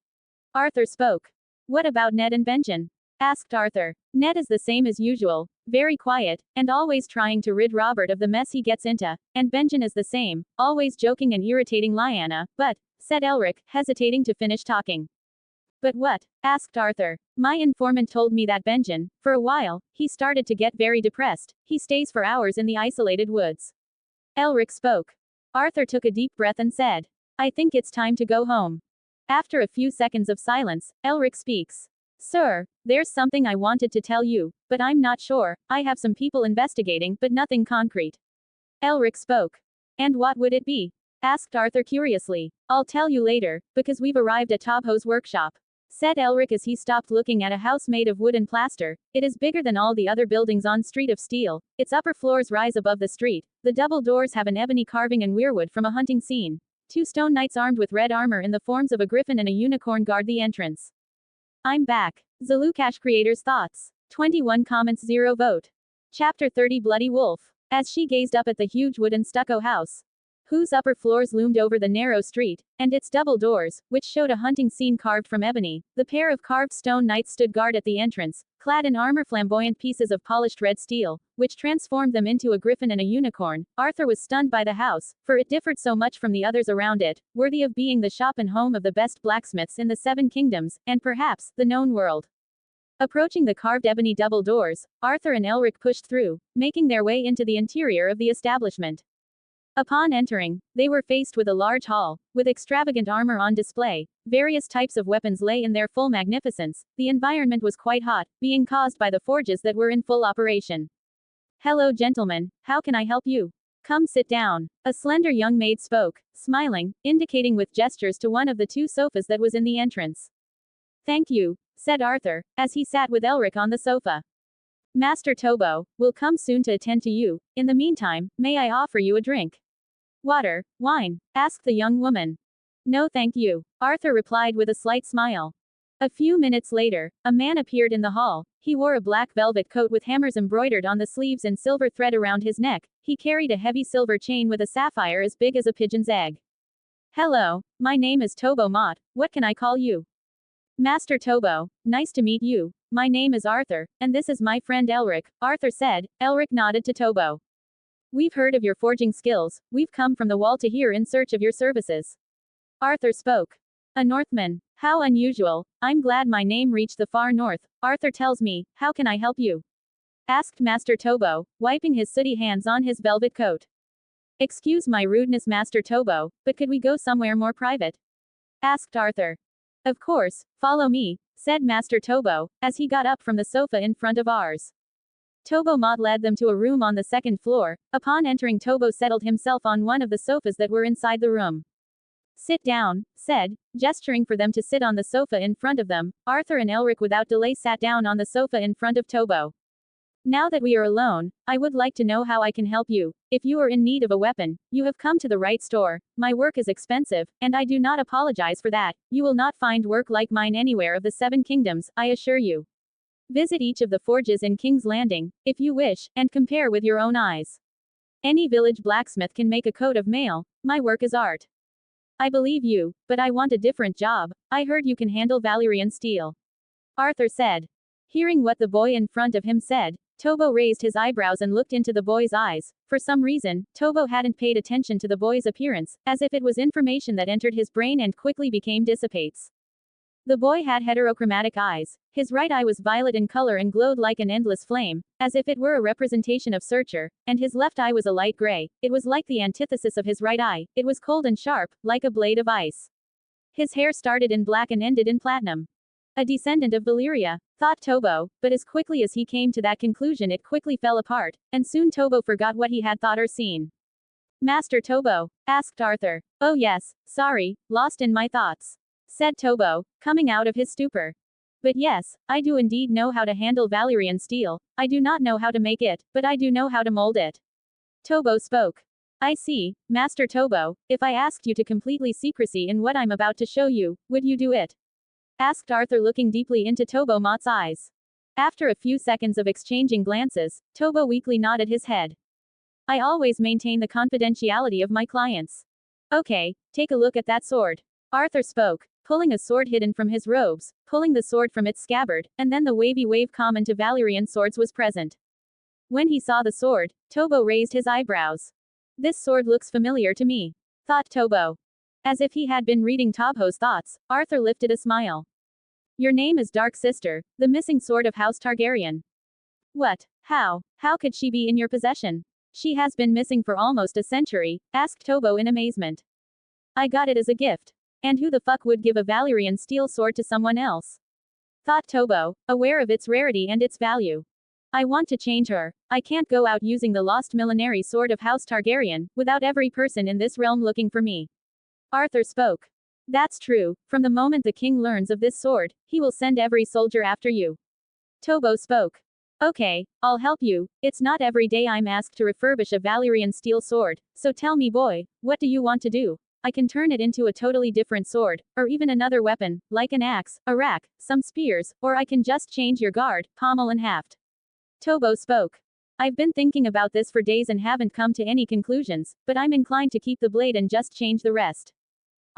Arthur spoke. "What about Ned and Benjen?" asked Arthur. "Ned is the same as usual, very quiet, and always trying to rid Robert of the mess he gets into, and Benjen is the same, always joking and irritating Lyanna, but," said Elric, hesitating to finish talking. "But what?" asked Arthur. "My informant told me that Benjen, for a while, he started to get very depressed. He stays for hours in the isolated woods." Elric spoke. Arthur took a deep breath and said, "I think it's time to go home." After a few seconds of silence, Elric speaks. "Sir, there's something I wanted to tell you, but I'm not sure. I have some people investigating, but nothing concrete." Elric spoke. "And what would it be?" asked Arthur curiously. "I'll tell you later, because we've arrived at Tobho's workshop," said Elric as he stopped looking at a house made of wood and plaster. It is bigger than all the other buildings on Street of Steel. Its upper floors rise above the street. The double doors have an ebony carving and weirwood from a hunting scene. 2 stone knights armed with red armor in the forms of a griffin and a unicorn guard the entrance. I'm back. zLucasH creators' thoughts. 21 comments, 0 vote. Chapter 30 Bloody Wolf. As she gazed up at the huge wooden stucco house, whose upper floors loomed over the narrow street, and its double doors, which showed a hunting scene carved from ebony, the pair of carved stone knights stood guard at the entrance, clad in armor flamboyant pieces of polished red steel, which transformed them into a griffin and a unicorn. Arthur was stunned by the house, for it differed so much from the others around it, worthy of being the shop and home of the best blacksmiths in the 7 kingdoms, and perhaps, the known world. Approaching the carved ebony double doors, Arthur and Elric pushed through, making their way into the interior of the establishment. Upon entering, they were faced with a large hall, with extravagant armor on display. Various types of weapons lay in their full magnificence. The environment was quite hot, being caused by the forges that were in full operation. "Hello, gentlemen, how can I help you? Come sit down," a slender young maid spoke, smiling, indicating with gestures to one of the 2 sofas that was in the entrance. "Thank you," said Arthur, as he sat with Elric on the sofa. "Master Tobo will come soon to attend to you. In the meantime, may I offer you a drink?" Water, wine? Asked the young woman. No thank you, Arthur replied with a slight smile. A few minutes later, a man appeared in the hall. He wore a black velvet coat with hammers embroidered on the sleeves and silver thread around his neck. He carried a heavy silver chain with a sapphire as big as a pigeon's egg. Hello, my name is Tobo Mott. What can I call you? Master Tobo, nice to meet you. My name is Arthur, and this is my friend Elric, Arthur said. Elric nodded to Tobo. We've heard of your forging skills. We've come from the wall to here in search of your services. Arthur spoke. A Northman. How unusual. I'm glad my name reached the far north. Arthur tells me, how can I help you? Asked Master Tobo, wiping his sooty hands on his velvet coat. Excuse my rudeness, Master Tobo, but could we go somewhere more private? Asked Arthur. Of course, follow me, said Master Tobo, as he got up from the sofa in front of ours. Tobo Mott led them to a room on the second floor. Upon entering, Tobo settled himself on one of the sofas that were inside the room. Sit down, said, gesturing for them to sit on the sofa in front of them. Arthur and Elric without delay sat down on the sofa in front of Tobo. Now that we are alone, I would like to know how I can help you. If you are in need of a weapon, you have come to the right store. My work is expensive, and I do not apologize for that. You will not find work like mine anywhere of the 7 kingdoms, I assure you. Visit each of the forges in King's Landing, if you wish, and compare with your own eyes. Any village blacksmith can make a coat of mail. My work is art. I believe you, but I want a different job. I heard you can handle Valyrian steel. Arthur said. Hearing what the boy in front of him said, Tobo raised his eyebrows and looked into the boy's eyes. For some reason, Tobo hadn't paid attention to the boy's appearance, as if it was information that entered his brain and quickly became dissipates. The boy had heterochromatic eyes. His right eye was violet in color and glowed like an endless flame, as if it were a representation of Searcher, and his left eye was a light gray. It was like the antithesis of his right eye. It was cold and sharp, like a blade of ice. His hair started in black and ended in platinum. A descendant of Valyria, thought Tobo, but as quickly as he came to that conclusion it quickly fell apart, and soon Tobo forgot what he had thought or seen. Master Tobo? Asked Arthur. Oh yes, sorry, lost in my thoughts, said Tobo, coming out of his stupor. But yes, I do indeed know how to handle Valyrian steel. I do not know how to make it, but I do know how to mold it. Tobo spoke. I see, Master Tobo, if I asked you to completely secrecy in what I'm about to show you, would you do it? Asked Arthur, looking deeply into Tobo Mott's eyes. After a few seconds of exchanging glances, Tobo weakly nodded his head. I always maintain the confidentiality of my clients. Okay, take a look at that sword. Arthur spoke, pulling a sword hidden from his robes, pulling the sword from its scabbard, and then the wavy wave common to Valyrian swords was present. When he saw the sword, Tobo raised his eyebrows. This sword looks familiar to me, thought Tobo. As if he had been reading Tobo's thoughts, Arthur lifted a smile. Your name is Dark Sister, the missing sword of House Targaryen. What? How? How could she be in your possession? She has been missing for almost a century, asked Tobo in amazement. I got it as a gift. And who the fuck would give a Valyrian steel sword to someone else? Thought Tobo, aware of its rarity and its value. I want to change her. I can't go out using the lost millenary sword of House Targaryen, without every person in this realm looking for me. Arthur spoke. That's true. From the moment the king learns of this sword, he will send every soldier after you. Tobo spoke. Okay, I'll help you. It's not every day I'm asked to refurbish a Valyrian steel sword, so tell me, boy, what do you want to do? I can turn it into a totally different sword, or even another weapon, like an axe, a rack, some spears, or I can just change your guard, pommel and haft. Tobo spoke. I've been thinking about this for days and haven't come to any conclusions, but I'm inclined to keep the blade and just change the rest.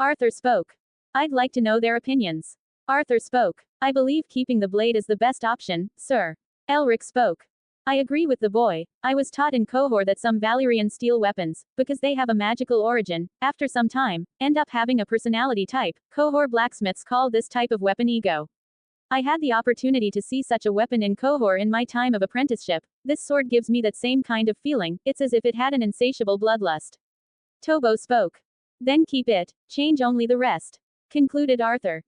Arthur spoke. I'd like to know their opinions. Arthur spoke. I believe keeping the blade is the best option, sir. Elric spoke. I agree with the boy. I was taught in Qohor that some Valyrian steel weapons, because they have a magical origin, after some time, end up having a personality type. Qohor blacksmiths call this type of weapon ego. I had the opportunity to see such a weapon in Qohor in my time of apprenticeship. This sword gives me that same kind of feeling. It's as if it had an insatiable bloodlust. Tobo spoke. Then keep it, change only the rest, concluded Arthur.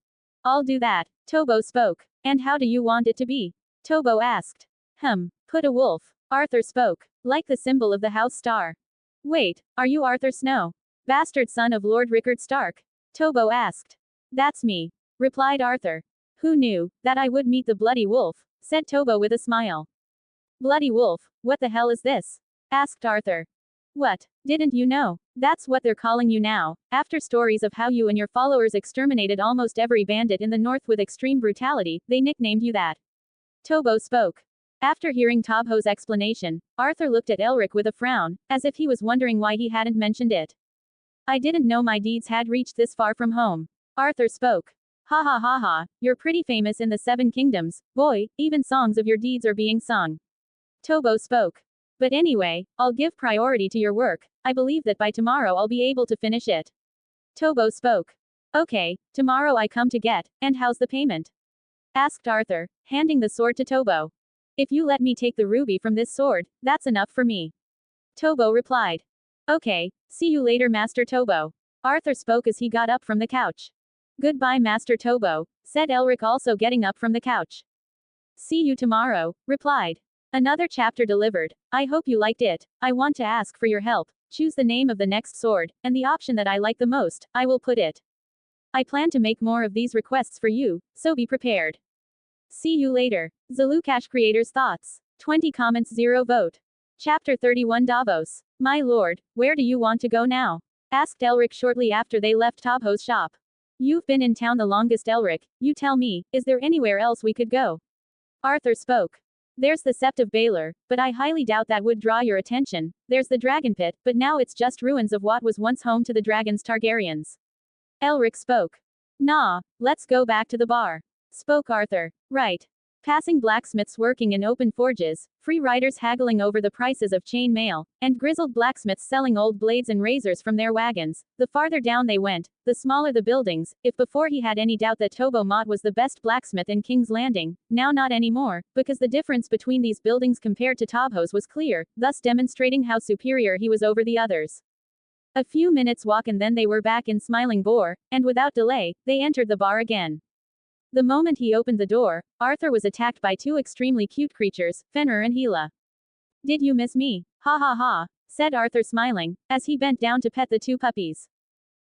I'll do that. Tobo spoke. And how do you want it to be? Tobo asked. Put a wolf. Arthur spoke. Like the symbol of the House Star. Wait, are you Arthur Snow? Bastard son of Lord Rickard Stark? Tobo asked. That's me, replied Arthur. Who knew that I would meet the bloody wolf? Said Tobo with a smile. Bloody wolf, what the hell is this? Asked Arthur. What? Didn't you know? That's what they're calling you now, after stories of how you and your followers exterminated almost every bandit in the north with extreme brutality, they nicknamed you that. Tobo spoke. After hearing Tobho's explanation, Arthur looked at Elric with a frown, as if he was wondering why he hadn't mentioned it. I didn't know my deeds had reached this far from home. Arthur spoke. Ha ha ha ha, you're pretty famous in the Seven Kingdoms, boy, even songs of your deeds are being sung. Tobo spoke. But anyway, I'll give priority to your work, I believe that by tomorrow I'll be able to finish it. Tobo spoke. Okay, tomorrow I come to get, and how's the payment? Asked Arthur, handing the sword to Tobo. If you let me take the ruby from this sword, that's enough for me. Tobo replied. Okay, see you later Master Tobo. Arthur spoke as he got up from the couch. Goodbye Master Tobo, said Elric also getting up from the couch. See you tomorrow, replied. Another chapter delivered. I hope you liked it. I want to ask for your help. Choose the name of the next sword, and the option that I like the most, I will put it. I plan to make more of these requests for you, so be prepared. See you later. zLucasH creators thoughts. 20 comments 0 vote. Chapter 31 Davos. My lord, where do you want to go now? Asked Elric shortly after they left Tobho's shop. You've been in town the longest Elric, you tell me, is there anywhere else we could go? Arthur spoke. There's the Sept of Baelor, but I highly doubt that would draw your attention. There's the Dragon Pit, but now it's just ruins of what was once home to the dragons Targaryens. Elric spoke. Nah, let's go back to the bar. Spoke Arthur. Right. Passing blacksmiths working in open forges, free riders haggling over the prices of chain mail, and grizzled blacksmiths selling old blades and razors from their wagons, the farther down they went, the smaller the buildings. If before he had any doubt that Tobo Mott was the best blacksmith in King's Landing, now not anymore, because the difference between these buildings compared to Tobho's was clear, thus demonstrating how superior he was over the others. A few minutes walk and then they were back in Smiling Boar, and without delay, they entered the bar again. The moment he opened the door, Arthur was attacked by two extremely cute creatures, Fenrir and Hela. Did you miss me? Ha ha ha, said Arthur smiling, as he bent down to pet the two puppies.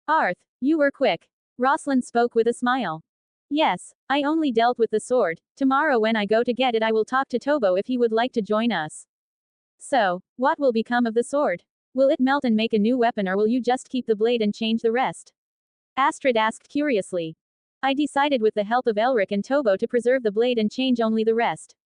Arth, you were quick. Rosalind spoke with a smile. Yes, I only dealt with the sword. Tomorrow when I go to get it I will talk to Tobo if he would like to join us. So, what will become of the sword? Will it melt and make a new weapon or will you just keep the blade and change the rest? Astrid asked curiously. I decided with the help of Elric and Tobo to preserve the blade and change only the rest.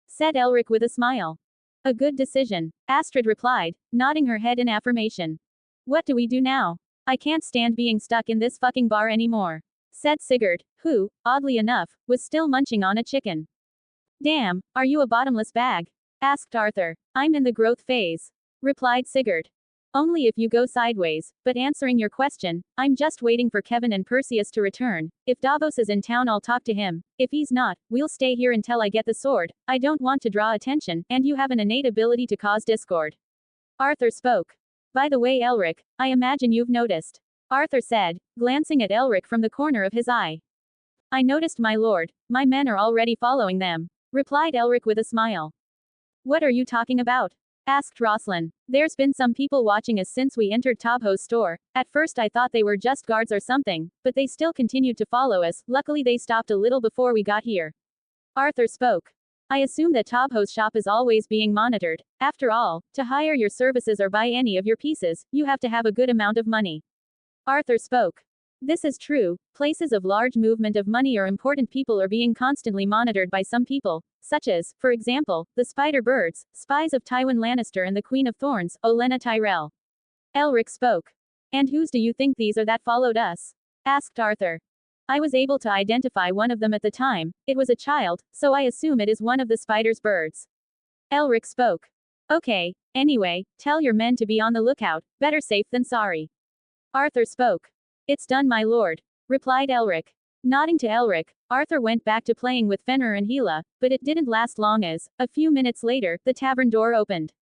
Said Elric with a smile. A good decision, Astrid replied, nodding her head in affirmation. What do we do now? I can't stand being stuck in this fucking bar anymore. Said Sigurd, who, oddly enough, was still munching on a chicken. Damn, are you a bottomless bag? Asked Arthur. I'm in the growth phase. Replied Sigurd. Only if you go sideways, but answering your question, I'm just waiting for Kevin and Perseus to return. If Davos is in town I'll talk to him. If he's not, we'll stay here until I get the sword. I don't want to draw attention, and you have an innate ability to cause discord. Arthur spoke. By the way Elric, I imagine you've noticed. Arthur said, glancing at Elric from the corner of his eye. I noticed my lord, my men are already following them. Replied Elric with a smile. What are you talking about? Asked Rosalind. There's been some people watching us since we entered Tobho's store. At first I thought they were just guards or something, but they still continued to follow us. Luckily they stopped a little before we got here. Arthur spoke. I assume that Tobho's shop is always being monitored. After all, to hire your services or buy any of your pieces, you have to have a good amount of money. Arthur spoke. This is true. Places of large movement of money or important people are being constantly monitored by some people, such as, for example, the Spider Birds, spies of Tywin Lannister and the Queen of Thorns, Olenna Tyrell. Elric spoke. And whose do you think these are that followed us? Asked Arthur. I was able to identify one of them at the time. It was a child, so I assume it is one of the Spider's birds. Elric spoke. Okay, anyway, tell your men to be on the lookout, better safe than sorry. Arthur spoke. It's done my lord. Replied Elric. Nodding to Elric, Arthur went back to playing with Fenrir and Hela, but it didn't last long as, a few minutes later, the tavern door opened.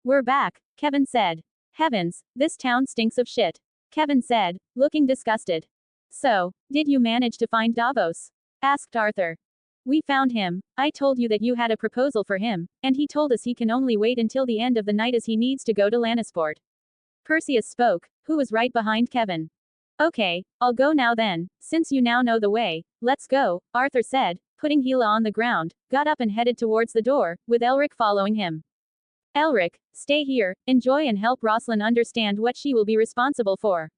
We're back, Kevin said. Heavens, this town stinks of shit. Kevin said, looking disgusted. So, did you manage to find Davos? Asked Arthur. We found him. I told you that you had a proposal for him, and he told us he can only wait until the end of the night as he needs to go to Lannisport. Perseus spoke, who was right behind Kevin. Okay, I'll go now then, since you now know the way. Let's go, Arthur said, putting Hela on the ground, got up and headed towards the door, with Elric following him. Elric, stay here, enjoy and help Rosalind understand what she will be responsible for.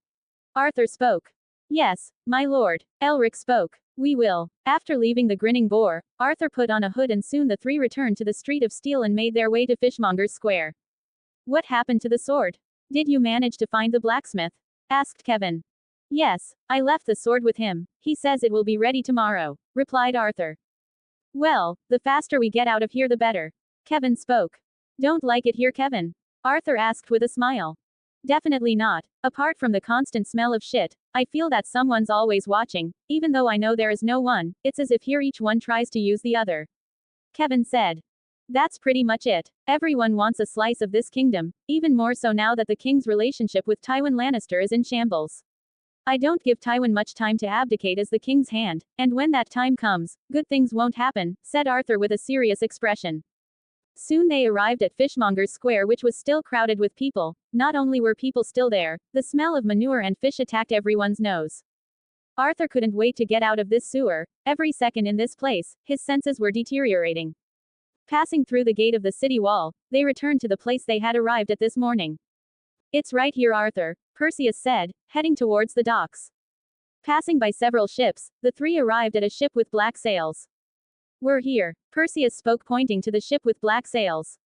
Arthur spoke. Yes, my lord. Elric spoke. We will. After leaving the grinning boar, Arthur put on a hood and soon the three returned to the Street of Steel and made their way to Fishmonger's Square. What happened to the sword? Did you manage to find the blacksmith? Asked Kevin. Yes, I left the sword with him. He says it will be ready tomorrow, replied Arthur. Well, the faster we get out of here the better. Kevin spoke. Don't like it here, Kevin? Arthur asked with a smile. Definitely not. Apart from the constant smell of shit, I feel that someone's always watching, even though I know there is no one, it's as if here each one tries to use the other. Kevin said. That's pretty much it. Everyone wants a slice of this kingdom, even more so now that the king's relationship with Tywin Lannister is in shambles. I don't give Tywin much time to abdicate as the king's hand, and when that time comes, good things won't happen, said Arthur with a serious expression. Soon they arrived at Fishmonger's Square, which was still crowded with people. Not only were people still there, the smell of manure and fish attacked everyone's nose. Arthur couldn't wait to get out of this sewer. Every second in this place, his senses were deteriorating. Passing through the gate of the city wall, they returned to the place they had arrived at this morning. It's right here, Arthur, Perseus said, heading towards the docks. Passing by several ships, the three arrived at a ship with black sails. We're here, Perseus spoke, pointing to the ship with black sails.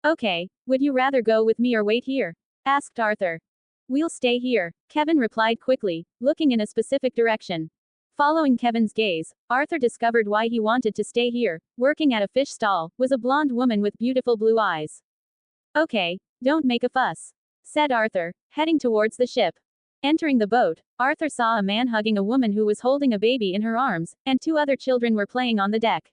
Okay, would you rather go with me or wait here? Asked Arthur. We'll stay here, Kevin replied quickly, looking in a specific direction. Following Kevin's gaze, Arthur discovered why he wanted to stay here. Working at a fish stall was a blonde woman with beautiful blue eyes. Okay, don't make a fuss, said Arthur, heading towards the ship. Entering the boat, Arthur saw a man hugging a woman who was holding a baby in her arms, and two other children were playing on the deck.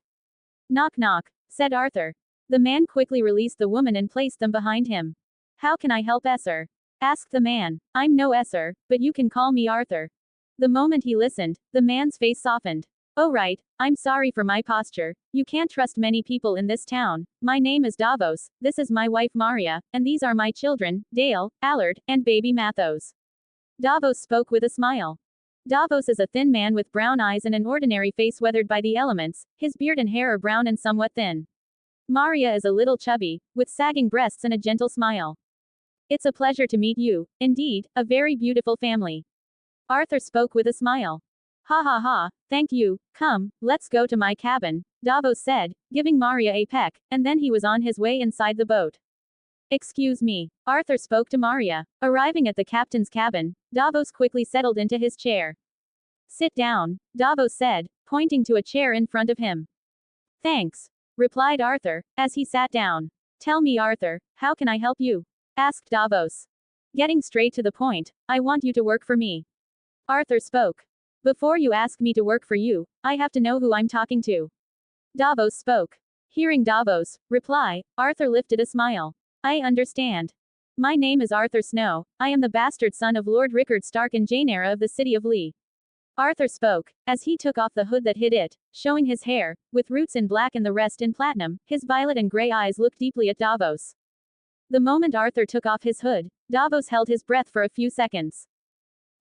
Knock knock, said Arthur. The man quickly released the woman and placed them behind him. How can I help, sir? Asked the man. I'm no sir, but you can call me Arthur. The moment he listened, the man's face softened. Oh right, I'm sorry for my posture. You can't trust many people in this town. My name is Davos, this is my wife Maria, and these are my children, Dale, Allard, and baby Mathos. Davos spoke with a smile. Davos is a thin man with brown eyes and an ordinary face weathered by the elements. His beard and hair are brown and somewhat thin. Maria is a little chubby, with sagging breasts and a gentle smile. It's a pleasure to meet you, indeed, a very beautiful family. Arthur spoke with a smile. Ha ha ha, thank you, come, let's go to my cabin, Davos said, giving Maria a peck, and then he was on his way inside the boat. Excuse me, Arthur spoke to Maria. Arriving at the captain's cabin, Davos quickly settled into his chair. Sit down, Davos said, pointing to a chair in front of him. Thanks, replied Arthur, as he sat down. Tell me, Arthur, how can I help you? Asked Davos. Getting straight to the point, I want you to work for me. Arthur spoke. Before you ask me to work for you, I have to know who I'm talking to. Davos spoke. Hearing Davos' reply, Arthur lifted a smile. I understand. My name is Arthur Snow, I am the bastard son of Lord Rickard Stark and Jaenara of the city of Lee. Arthur spoke, as he took off the hood that hid it, showing his hair, with roots in black and the rest in platinum. His violet and gray eyes looked deeply at Davos. The moment Arthur took off his hood, Davos held his breath for a few seconds.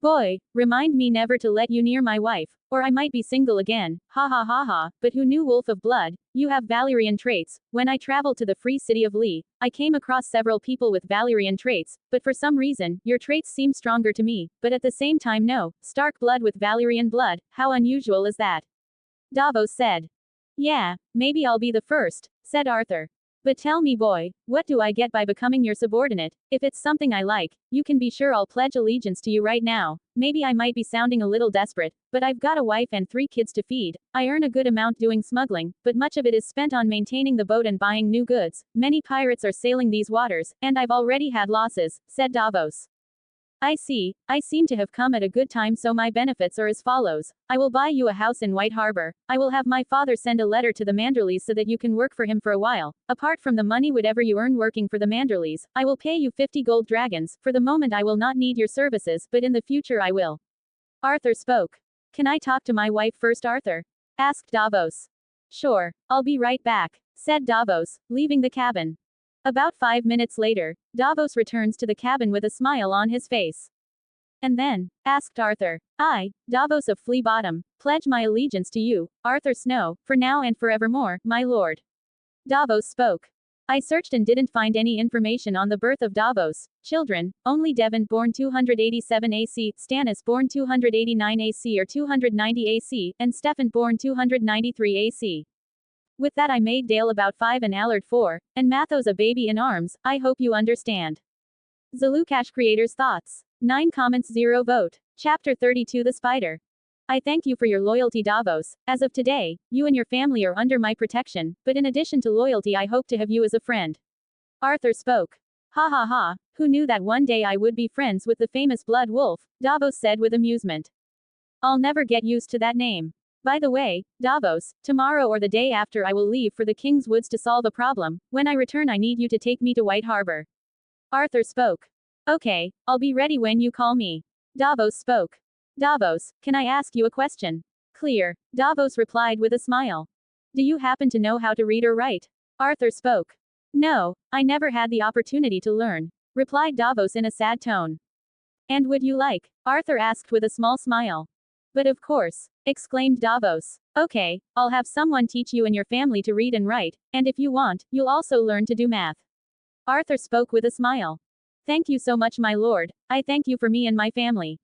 Boy, remind me never to let you near my wife, or I might be single again, ha ha ha ha, but who knew wolf of blood, you have Valyrian traits. When I traveled to the free city of Lee, I came across several people with Valyrian traits, but for some reason, your traits seem stronger to me, but at the same time no, Stark blood with Valyrian blood, how unusual is that? Davos said. Yeah, maybe I'll be the first, said Arthur. But tell me, boy, what do I get by becoming your subordinate? If it's something I like, you can be sure I'll pledge allegiance to you right now. Maybe I might be sounding a little desperate, but I've got a wife and 3 kids to feed. I earn a good amount doing smuggling, but much of it is spent on maintaining the boat and buying new goods. Many pirates are sailing these waters, and I've already had losses, said Davos. I see, I seem to have come at a good time, so my benefits are as follows. I will buy you a house in White Harbor. I will have my father send a letter to the Manderleys so that you can work for him for a while. Apart from the money whatever you earn working for the Manderleys, I will pay you 50 gold dragons. For the moment I will not need your services, but in the future I will. Arthur spoke. Can I talk to my wife first, Arthur? Asked Davos. Sure, I'll be right back, said Davos, leaving the cabin. About 5 minutes later, Davos returns to the cabin with a smile on his face. And then, asked Arthur, I, Davos of Flea Bottom, pledge my allegiance to you, Arthur Snow, for now and forevermore, my lord. Davos spoke. I searched and didn't find any information on the birth of Davos. Children, only Devon born 287 AC, Stannis born 289 AC or 290 AC, and Stefan born 293 AC. With that I made Dale about 5 and Allard 4, and Mathos a baby in arms. I hope you understand. zLucasH creators thoughts. 9 comments 0 vote. Chapter 32 The Spider. I thank you for your loyalty, Davos. As of today, you and your family are under my protection, but in addition to loyalty I hope to have you as a friend. Arthur spoke. Ha ha ha, who knew that one day I would be friends with the famous Blood Wolf, Davos said with amusement. I'll never get used to that name. By the way, Davos, tomorrow or the day after I will leave for the King's Woods to solve a problem. When I return I need you to take me to White Harbor. Arthur spoke. Okay, I'll be ready when you call me. Davos spoke. Davos, can I ask you a question? Clear, Davos replied with a smile. Do you happen to know how to read or write? Arthur spoke. No, I never had the opportunity to learn, replied Davos in a sad tone. And would you like? Arthur asked with a small smile. But of course, exclaimed Davos. Okay, I'll have someone teach you and your family to read and write, and if you want, you'll also learn to do math. Arthur spoke with a smile. Thank you so much, my lord. I thank you for me and my family.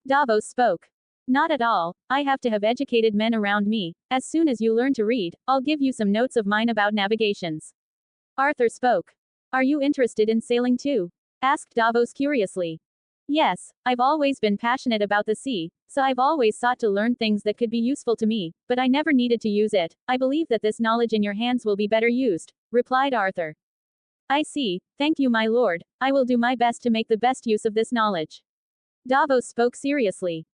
Davos spoke. Not at all, I have to have educated men around me. As soon as you learn to read, I'll give you some notes of mine about navigations. Arthur spoke. Are you interested in sailing too? Asked Davos curiously. Yes, I've always been passionate about the sea, so I've always sought to learn things that could be useful to me, but I never needed to use it. I believe that this knowledge in your hands will be better used, replied Arthur. I see, thank you, my lord. I will do my best to make the best use of this knowledge. Davos spoke seriously.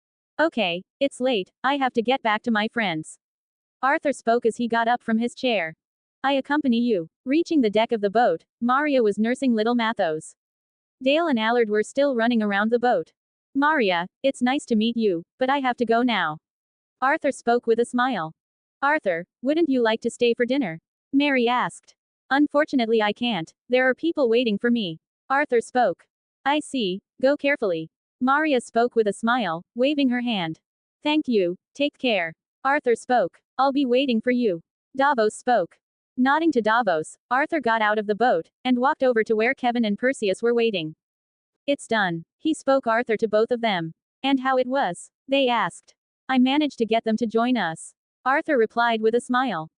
Okay, it's late, I have to get back to my friends. Arthur spoke as he got up from his chair. I accompany you. Reaching the deck of the boat, Maria was nursing little Mathos. Dale and Allard were still running around the boat. Maria, it's nice to meet you, but I have to go now. Arthur spoke with a smile. Arthur, wouldn't you like to stay for dinner? Mary asked. Unfortunately I can't, there are people waiting for me. Arthur spoke. I see, go carefully. Maria spoke with a smile, waving her hand. Thank you, take care. Arthur spoke. I'll be waiting for you. Davos spoke. Nodding to Davos, Arthur got out of the boat, and walked over to where Kevin and Perseus were waiting. It's done. He spoke Arthur to both of them. And how it was? They asked. I managed to get them to join us. Arthur replied with a smile.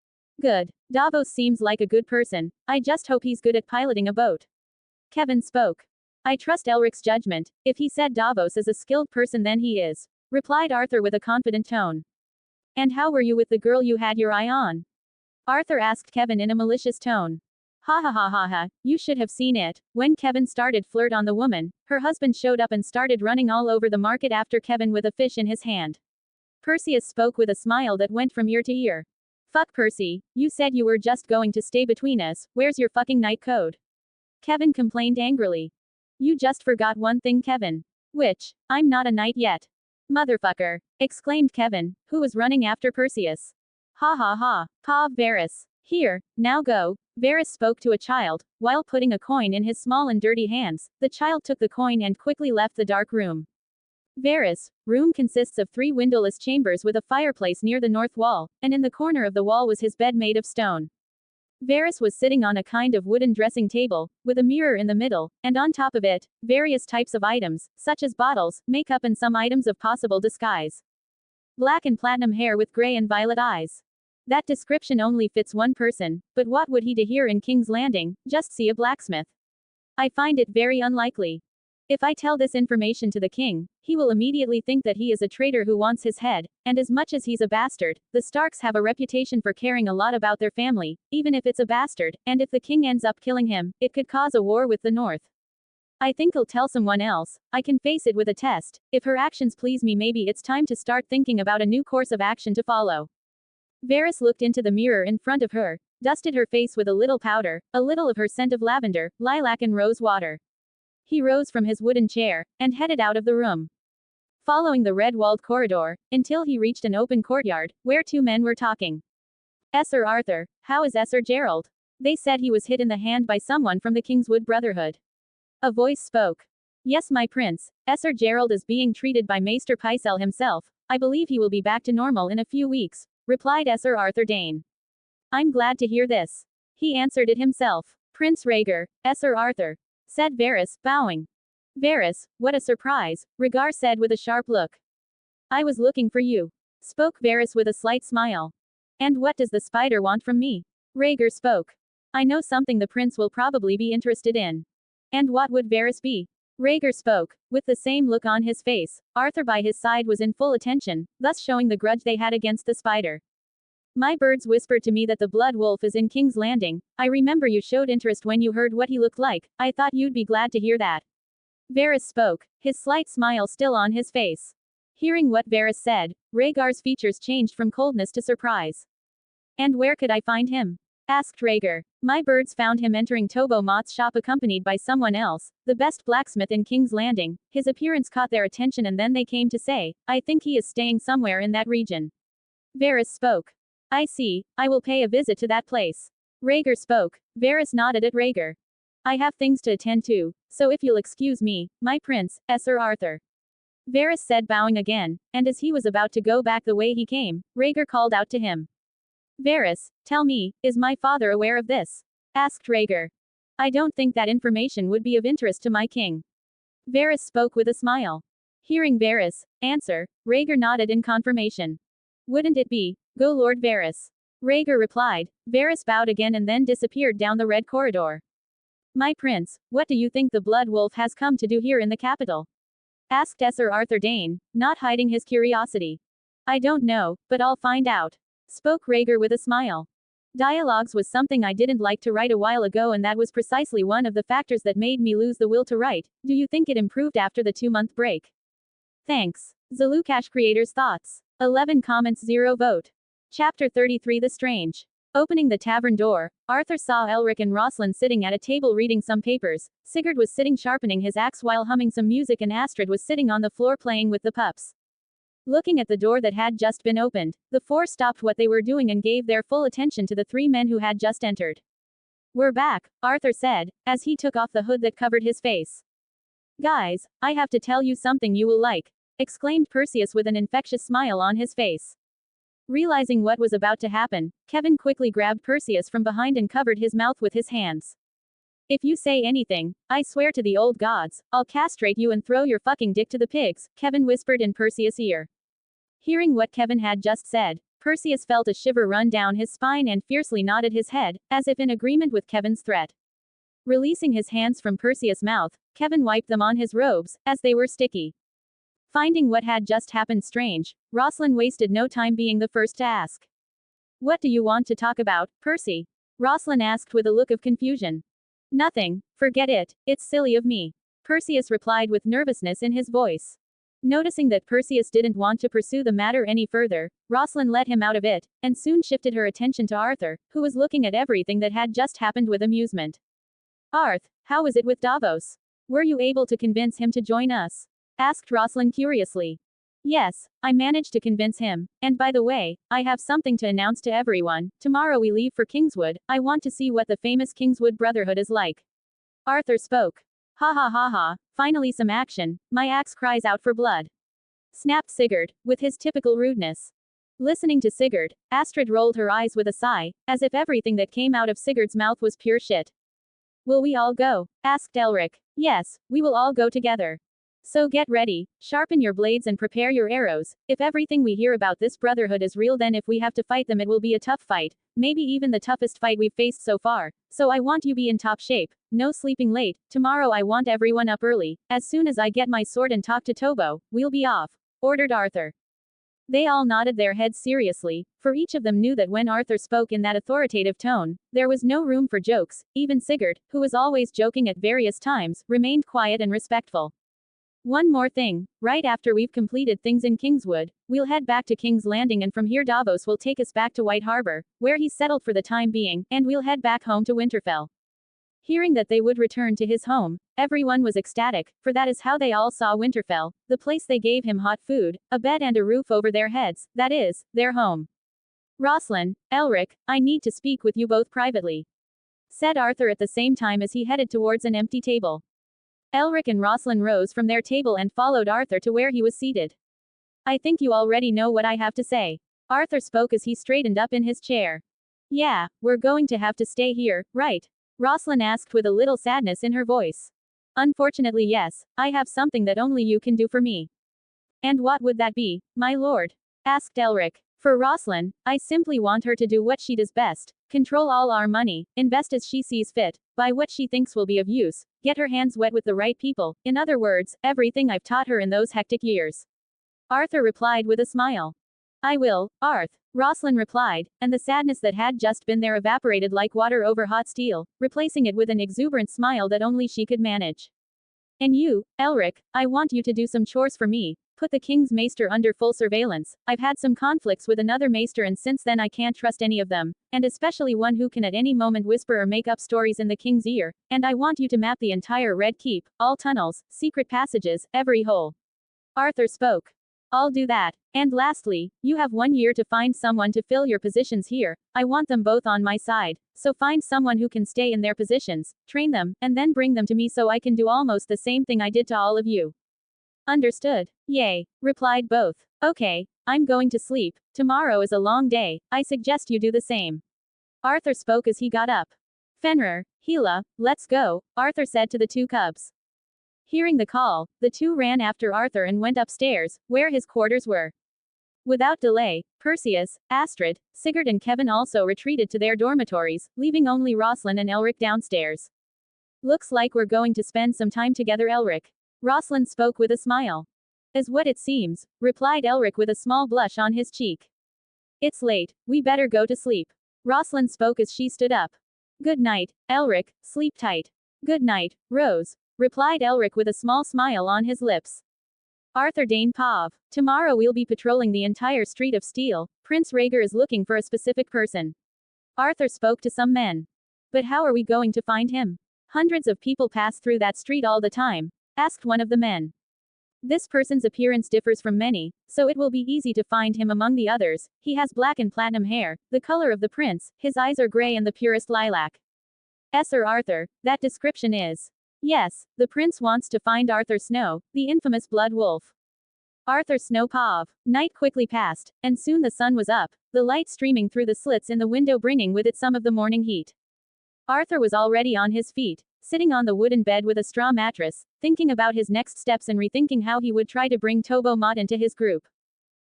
Good. Davos seems like a good person, I just hope he's good at piloting a boat. Kevin spoke. I trust Elric's judgment. If he said Davos is a skilled person then he is, replied Arthur with a confident tone. And how were you with the girl you had your eye on? Arthur asked Kevin in a malicious tone. Ha ha ha ha ha, you should have seen it. When Kevin started flirt on the woman, her husband showed up and started running all over the market after Kevin with a fish in his hand. Perseus spoke with a smile that went from ear to ear. Fuck Percy, you said you were just going to stay between us, where's your fucking night code? Kevin complained angrily. You just forgot one thing, Kevin. Which? I'm not a knight yet. Motherfucker, exclaimed Kevin, who was running after Perseus. Ha ha ha, Pav Varys. Here, now go. Varys spoke to a child, while putting a coin in his small and dirty hands. The child took the coin and quickly left the dark room. Varys' room consists of 3 windowless chambers with a fireplace near the north wall, and in the corner of the wall was his bed made of stone. Varys was sitting on a kind of wooden dressing table, with a mirror in the middle, and on top of it, various types of items, such as bottles, makeup and some items of possible disguise. Black and platinum hair with gray and violet eyes. That description only fits one person, but what would he do here in King's Landing? Just see a blacksmith. I find it very unlikely. If I tell this information to the king, he will immediately think that he is a traitor who wants his head, and as much as he's a bastard, the Starks have a reputation for caring a lot about their family, even if it's a bastard, and if the king ends up killing him, it could cause a war with the North. I think I'll tell someone else. I can face it with a test. If her actions please me, maybe it's time to start thinking about a new course of action to follow. Varys looked into the mirror in front of her, dusted her face with a little powder, a little of her scent of lavender, lilac and rose water. He rose from his wooden chair, and headed out of the room. Following the red-walled corridor, until he reached an open courtyard, where 2 men were talking. Sir Arthur, how is Sir Gerald? They said he was hit in the hand by someone from the Kingswood Brotherhood. A voice spoke. Yes, my prince, Sir Gerald is being treated by Maester Pycelle himself. I believe he will be back to normal in a few weeks, replied Sir Arthur Dane. I'm glad to hear this. He answered it himself. Prince Rhaegar, Sir Arthur, said Varys, bowing. Varys, what a surprise, Rhaegar said with a sharp look. I was looking for you, spoke Varys with a slight smile. And what does the spider want from me? Rhaegar spoke. I know something the prince will probably be interested in. And what would Varys be? Rhaegar spoke, with the same look on his face. Arthur by his side was in full attention, thus showing the grudge they had against the spider. My birds whispered to me that the blood wolf is in King's Landing. I remember you showed interest when you heard what he looked like. I thought you'd be glad to hear that. Varys spoke, his slight smile still on his face. Hearing what Varys said, Rhaegar's features changed from coldness to surprise. And where could I find him? Asked Rhaegar. My birds found him entering Tobo Mott's shop accompanied by someone else, the best blacksmith in King's Landing. His appearance caught their attention and then they came to say, I think he is staying somewhere in that region. Varys spoke. I see, I will pay a visit to that place. Rhaegar spoke. Varys nodded at Rhaegar. I have things to attend to, so if you'll excuse me, my prince, Sir Arthur. Varys said bowing again, and as he was about to go back the way he came, Rhaegar called out to him. Varys, tell me, is my father aware of this? Asked Rhaegar. I don't think that information would be of interest to my king. Varys spoke with a smile. Hearing Varys answer, Rhaegar nodded in confirmation. Wouldn't it be, go Lord Varys? Rhaegar replied. Varys bowed again and then disappeared down the red corridor. My prince, what do you think the blood wolf has come to do here in the capital? Asked Sir Arthur Dane, not hiding his curiosity. I don't know, but I'll find out. Spoke Rhaegar with a smile. Dialogues was something I didn't like to write a while ago and that was precisely one of the factors that made me lose the will to write. Do you think it improved after the 2-month break? Thanks. zLucasH creators thoughts. 11 comments 0 vote. Chapter 33 The Strange. Opening the tavern door, Arthur saw Elric and Rosalind sitting at a table reading some papers. Sigurd was sitting sharpening his axe while humming some music and Astrid was sitting on the floor playing with the pups. Looking at the door that had just been opened, the four stopped what they were doing and gave their full attention to the 3 men who had just entered. We're back, Arthur said, as he took off the hood that covered his face. Guys, I have to tell you something you will like, exclaimed Perseus with an infectious smile on his face. Realizing what was about to happen, Kevin quickly grabbed Perseus from behind and covered his mouth with his hands. If you say anything, I swear to the old gods, I'll castrate you and throw your fucking dick to the pigs, Kevin whispered in Perseus' ear. Hearing what Kevin had just said, Perseus felt a shiver run down his spine and fiercely nodded his head, as if in agreement with Kevin's threat. Releasing his hands from Perseus' mouth, Kevin wiped them on his robes, as they were sticky. Finding what had just happened strange, Rosalind wasted no time being the first to ask. What do you want to talk about, Percy? Rosalind asked with a look of confusion. Nothing, forget it, it's silly of me. Perseus replied with nervousness in his voice. Noticing that Perseus didn't want to pursue the matter any further, Rosalind let him out of it, and soon shifted her attention to Arthur, who was looking at everything that had just happened with amusement. Arth, how was it with Davos? Were you able to convince him to join us? Asked Rosalind curiously. Yes, I managed to convince him, and by the way, I have something to announce to everyone. Tomorrow we leave for Kingswood. I want to see what the famous Kingswood Brotherhood is like. Arthur spoke. Ha ha ha ha, finally some action, my axe cries out for blood. Snapped Sigurd, with his typical rudeness. Listening to Sigurd, Astrid rolled her eyes with a sigh, as if everything that came out of Sigurd's mouth was pure shit. Will we all go? Asked Elric. Yes, we will all go together. So get ready, sharpen your blades and prepare your arrows. If everything we hear about this brotherhood is real, then if we have to fight them it will be a tough fight, maybe even the toughest fight we've faced so far. So I want you be in top shape, no sleeping late. Tomorrow I want everyone up early. As soon as I get my sword and talk to Tobo, we'll be off, ordered Arthur. They all nodded their heads seriously, for each of them knew that when Arthur spoke in that authoritative tone, there was no room for jokes. Even Sigurd, who was always joking at various times, remained quiet and respectful. One more thing, right after we've completed things in Kingswood, we'll head back to King's Landing and from here Davos will take us back to White Harbor, where he's settled for the time being, and we'll head back home to Winterfell. Hearing that they would return to his home, everyone was ecstatic, for that is how they all saw Winterfell, the place they gave him hot food, a bed and a roof over their heads, that is, their home. Rosalind, Elric, I need to speak with you both privately, said Arthur at the same time as he headed towards an empty table. Elric and Rosalind rose from their table and followed Arthur to where he was seated. I think you already know what I have to say. Arthur spoke as he straightened up in his chair. Yeah, we're going to have to stay here, right? Rosalind asked with a little sadness in her voice. Unfortunately, yes, I have something that only you can do for me. And what would that be, my lord? Asked Elric. For Rosalind, I simply want her to do what she does best, control all our money, invest as she sees fit, buy what she thinks will be of use, get her hands wet with the right people, in other words, everything I've taught her in those hectic years. Arthur replied with a smile. I will, Arth, Rosalind replied, and the sadness that had just been there evaporated like water over hot steel, replacing it with an exuberant smile that only she could manage. And you, Elric, I want you to do some chores for me, put the King's Maester under full surveillance. I've had some conflicts with another Maester and since then I can't trust any of them, and especially one who can at any moment whisper or make up stories in the King's ear, and I want you to map the entire Red Keep, all tunnels, secret passages, every hole. Arthur spoke. I'll do that. And lastly, you have 1 year to find someone to fill your positions here. I want them both on my side. So find someone who can stay in their positions, train them, and then bring them to me so I can do almost the same thing I did to all of you. Understood. Yay, replied both. Okay, I'm going to sleep. Tomorrow is a long day. I suggest you do the same. Arthur spoke as he got up. Fenrir, Hela, let's go, Arthur said to the two cubs. Hearing the call, the two ran after Arthur and went upstairs, where his quarters were. Without delay, Perseus, Astrid, Sigurd and Kevin also retreated to their dormitories, leaving only Rosalind and Elric downstairs. Looks like we're going to spend some time together, Elric. Rosalind spoke with a smile. As what it seems, replied Elric with a small blush on his cheek. It's late, we better go to sleep. Rosalind spoke as she stood up. Good night, Elric, sleep tight. Good night, Rose, replied Elric with a small smile on his lips. Arthur Dane Pav. Tomorrow we'll be patrolling the entire Street of Steel. Prince Rhaegar is looking for a specific person. Arthur spoke to some men. But how are we going to find him? Hundreds of people pass through that street all the time, asked one of the men. This person's appearance differs from many, so it will be easy to find him among the others. He has black and platinum hair, the color of the prince, his eyes are gray and the purest lilac. Sir Arthur, that description is. Yes, the prince wants to find Arthur Snow, the infamous blood wolf. Arthur Snow Pav. Night quickly passed, and soon the sun was up, the light streaming through the slits in the window bringing with it some of the morning heat. Arthur was already on his feet, sitting on the wooden bed with a straw mattress, thinking about his next steps and rethinking how he would try to bring Tobo Mott into his group.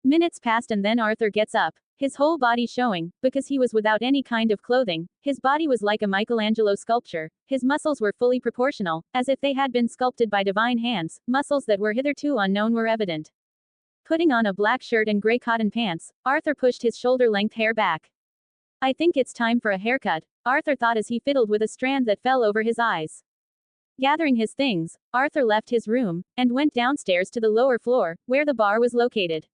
Minutes passed and then Arthur gets up, his whole body showing, because he was without any kind of clothing. His body was like a Michelangelo sculpture, his muscles were fully proportional, as if they had been sculpted by divine hands, muscles that were hitherto unknown were evident. Putting on a black shirt and gray cotton pants, Arthur pushed his shoulder-length hair back. I think it's time for a haircut, Arthur thought as he fiddled with a strand that fell over his eyes. Gathering his things, Arthur left his room, and went downstairs to the lower floor, where the bar was located.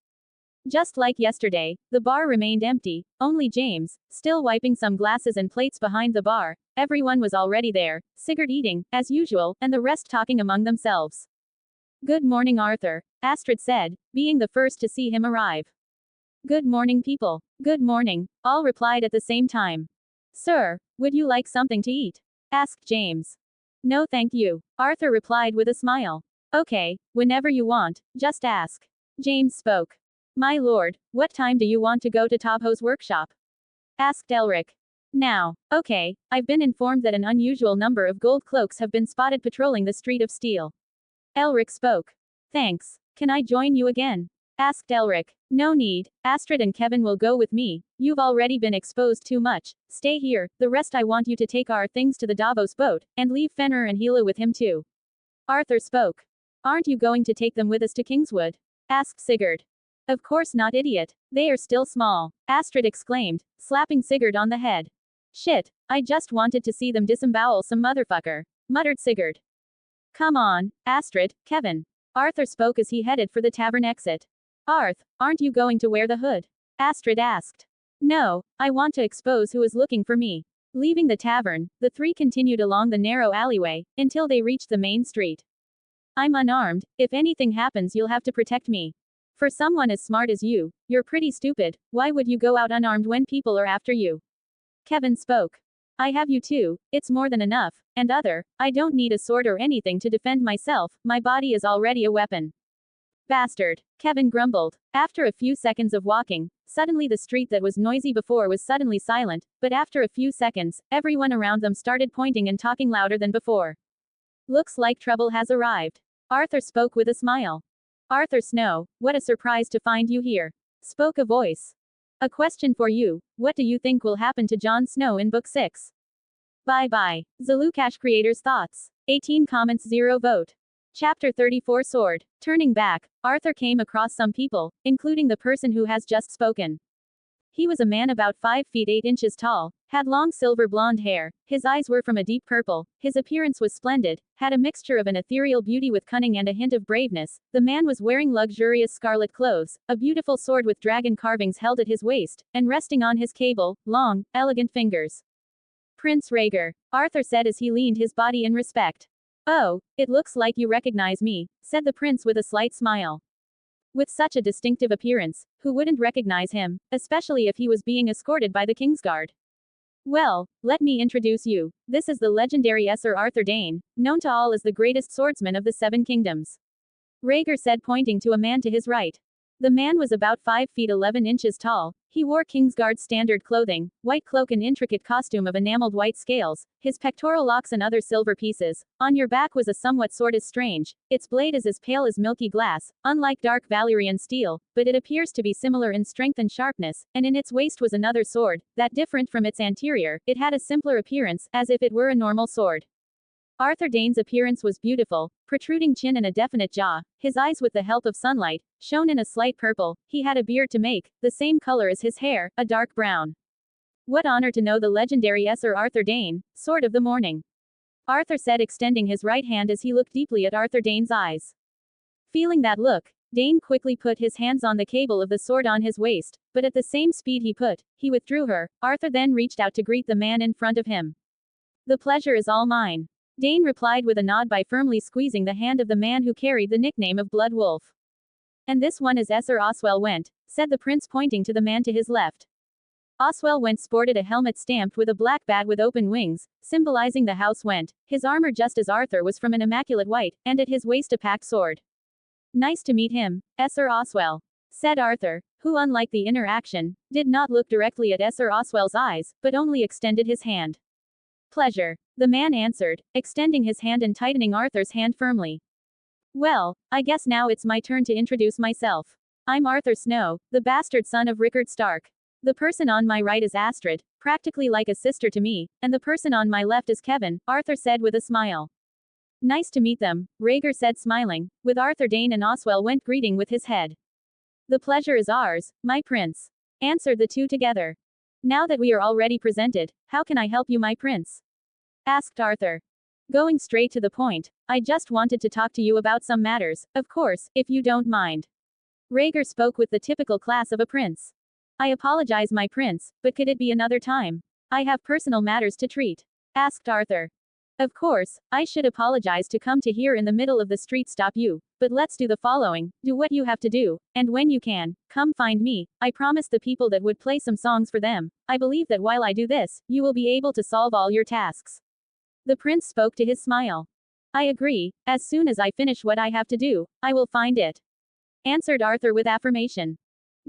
Just like yesterday, the bar remained empty, only James, still wiping some glasses and plates behind the bar. Everyone was already there, Sigurd eating, as usual, and the rest talking among themselves. Good morning, Arthur, Astrid said, being the first to see him arrive. Good morning, people. Good morning, all replied at the same time. Sir, would you like something to eat? Asked James. No thank you, Arthur replied with a smile. Okay, whenever you want, just ask. James spoke. My lord, what time do you want to go to Tobho's workshop? Asked Elric. Now. Okay, I've been informed that an unusual number of gold cloaks have been spotted patrolling the Street of Steel. Elric spoke. Thanks. Can I join you again? Asked Elric. No need, Astrid and Kevin will go with me. You've already been exposed too much. Stay here, the rest I want you to take our things to the Davos boat, and leave Fenrir and Hela with him too. Arthur spoke. Aren't you going to take them with us to Kingswood? Asked Sigurd. Of course not, idiot. They are still small, Astrid exclaimed, slapping Sigurd on the head. Shit, I just wanted to see them disembowel some motherfucker, muttered Sigurd. Come on, Astrid, Kevin. Arthur spoke as he headed for the tavern exit. Arth, aren't you going to wear the hood? Astrid asked. No, I want to expose who is looking for me. Leaving the tavern, the three continued along the narrow alleyway, until they reached the main street. I'm unarmed, if anything happens you'll have to protect me. For someone as smart as you, you're pretty stupid, why would you go out unarmed when people are after you? Kevin spoke. I have you too, it's more than enough, and I don't need a sword or anything to defend myself, my body is already a weapon. Bastard. Kevin grumbled. After a few seconds of walking, suddenly the street that was noisy before was suddenly silent, but after a few seconds, everyone around them started pointing and talking louder than before. Looks like trouble has arrived. Arthur spoke with a smile. Arthur Snow, what a surprise to find you here. Spoke a voice. A question for you, what do you think will happen to Jon Snow in Book 6? Bye-bye. zLucasH creators' thoughts. 18 comments 0 vote. Chapter 34 Sword. Turning back, Arthur came across some people, including the person who has just spoken. He was a man about 5 feet 8 inches tall, had long silver blonde hair, his eyes were from a deep purple, his appearance was splendid, had a mixture of an ethereal beauty with cunning and a hint of braveness. The man was wearing luxurious scarlet clothes, a beautiful sword with dragon carvings held at his waist, and resting on his cable, long, elegant fingers. Prince Rhaegar, Arthur said as he leaned his body in respect. Oh, it looks like you recognize me, said the prince with a slight smile. With such a distinctive appearance, who wouldn't recognize him, especially if he was being escorted by the Kingsguard? Well, let me introduce you. This is the legendary Sir Arthur Dayne, known to all as the greatest swordsman of the Seven Kingdoms. Rhaegar said, pointing to a man to his right. The man was about 5 feet 11 inches tall. He wore Kingsguard standard clothing, white cloak and intricate costume of enameled white scales, his pectoral locks and other silver pieces. On your back was a somewhat sword as strange. Its blade is as pale as milky glass, unlike dark Valyrian steel, but it appears to be similar in strength and sharpness, and in its waist was another sword, that different from its anterior, it had a simpler appearance, as if it were a normal sword. Arthur Dayne's appearance was beautiful, protruding chin and a definite jaw, his eyes with the help of sunlight, shone in a slight purple, he had a beard to make, the same color as his hair, a dark brown. What honor to know the legendary Sir Arthur Dayne, Sword of the Morning. Arthur said, extending his right hand as he looked deeply at Arthur Dayne's eyes. Feeling that look, Dayne quickly put his hands on the cable of the sword on his waist, but at the same speed he withdrew her. Arthur then reached out to greet the man in front of him. The pleasure is all mine. Dayne replied with a nod by firmly squeezing the hand of the man who carried the nickname of Blood Wolf. And this one is Sir Oswell Went, said the prince, pointing to the man to his left. Oswell Went sported a helmet stamped with a black bat with open wings, symbolizing the House Went, his armor just as Arthur was from an immaculate white, and at his waist a packed sword. Nice to meet him, Sir Oswell, said Arthur, who, unlike the interaction, did not look directly at Sir Oswell's eyes, but only extended his hand. Pleasure, the man answered, extending his hand and tightening Arthur's hand firmly. Well, I guess now it's my turn to introduce myself. I'm Arthur Snow, the bastard son of Rickard Stark. The person on my right is Astrid, practically like a sister to me, and the person on my left is Kevin, Arthur said with a smile. Nice to meet them, Rhaegar said, smiling, with Arthur Dayne and Oswell Went greeting with his head. The pleasure is ours, my prince, answered the two together. Now that we are already presented, how can I help you, my prince? Asked Arthur. Going straight to the point, I just wanted to talk to you about some matters, of course, if you don't mind. Rhaegar spoke with the typical class of a prince. I apologize, my prince, but could it be another time? I have personal matters to treat. Asked Arthur. Of course, I should apologize to come to here in the middle of the street stop you, but let's do the following, do what you have to do, and when you can, come find me. I promised the people that would play some songs for them. I believe that while I do this, you will be able to solve all your tasks. The prince spoke to his smile. I agree, as soon as I finish what I have to do, I will find it. Answered Arthur with affirmation.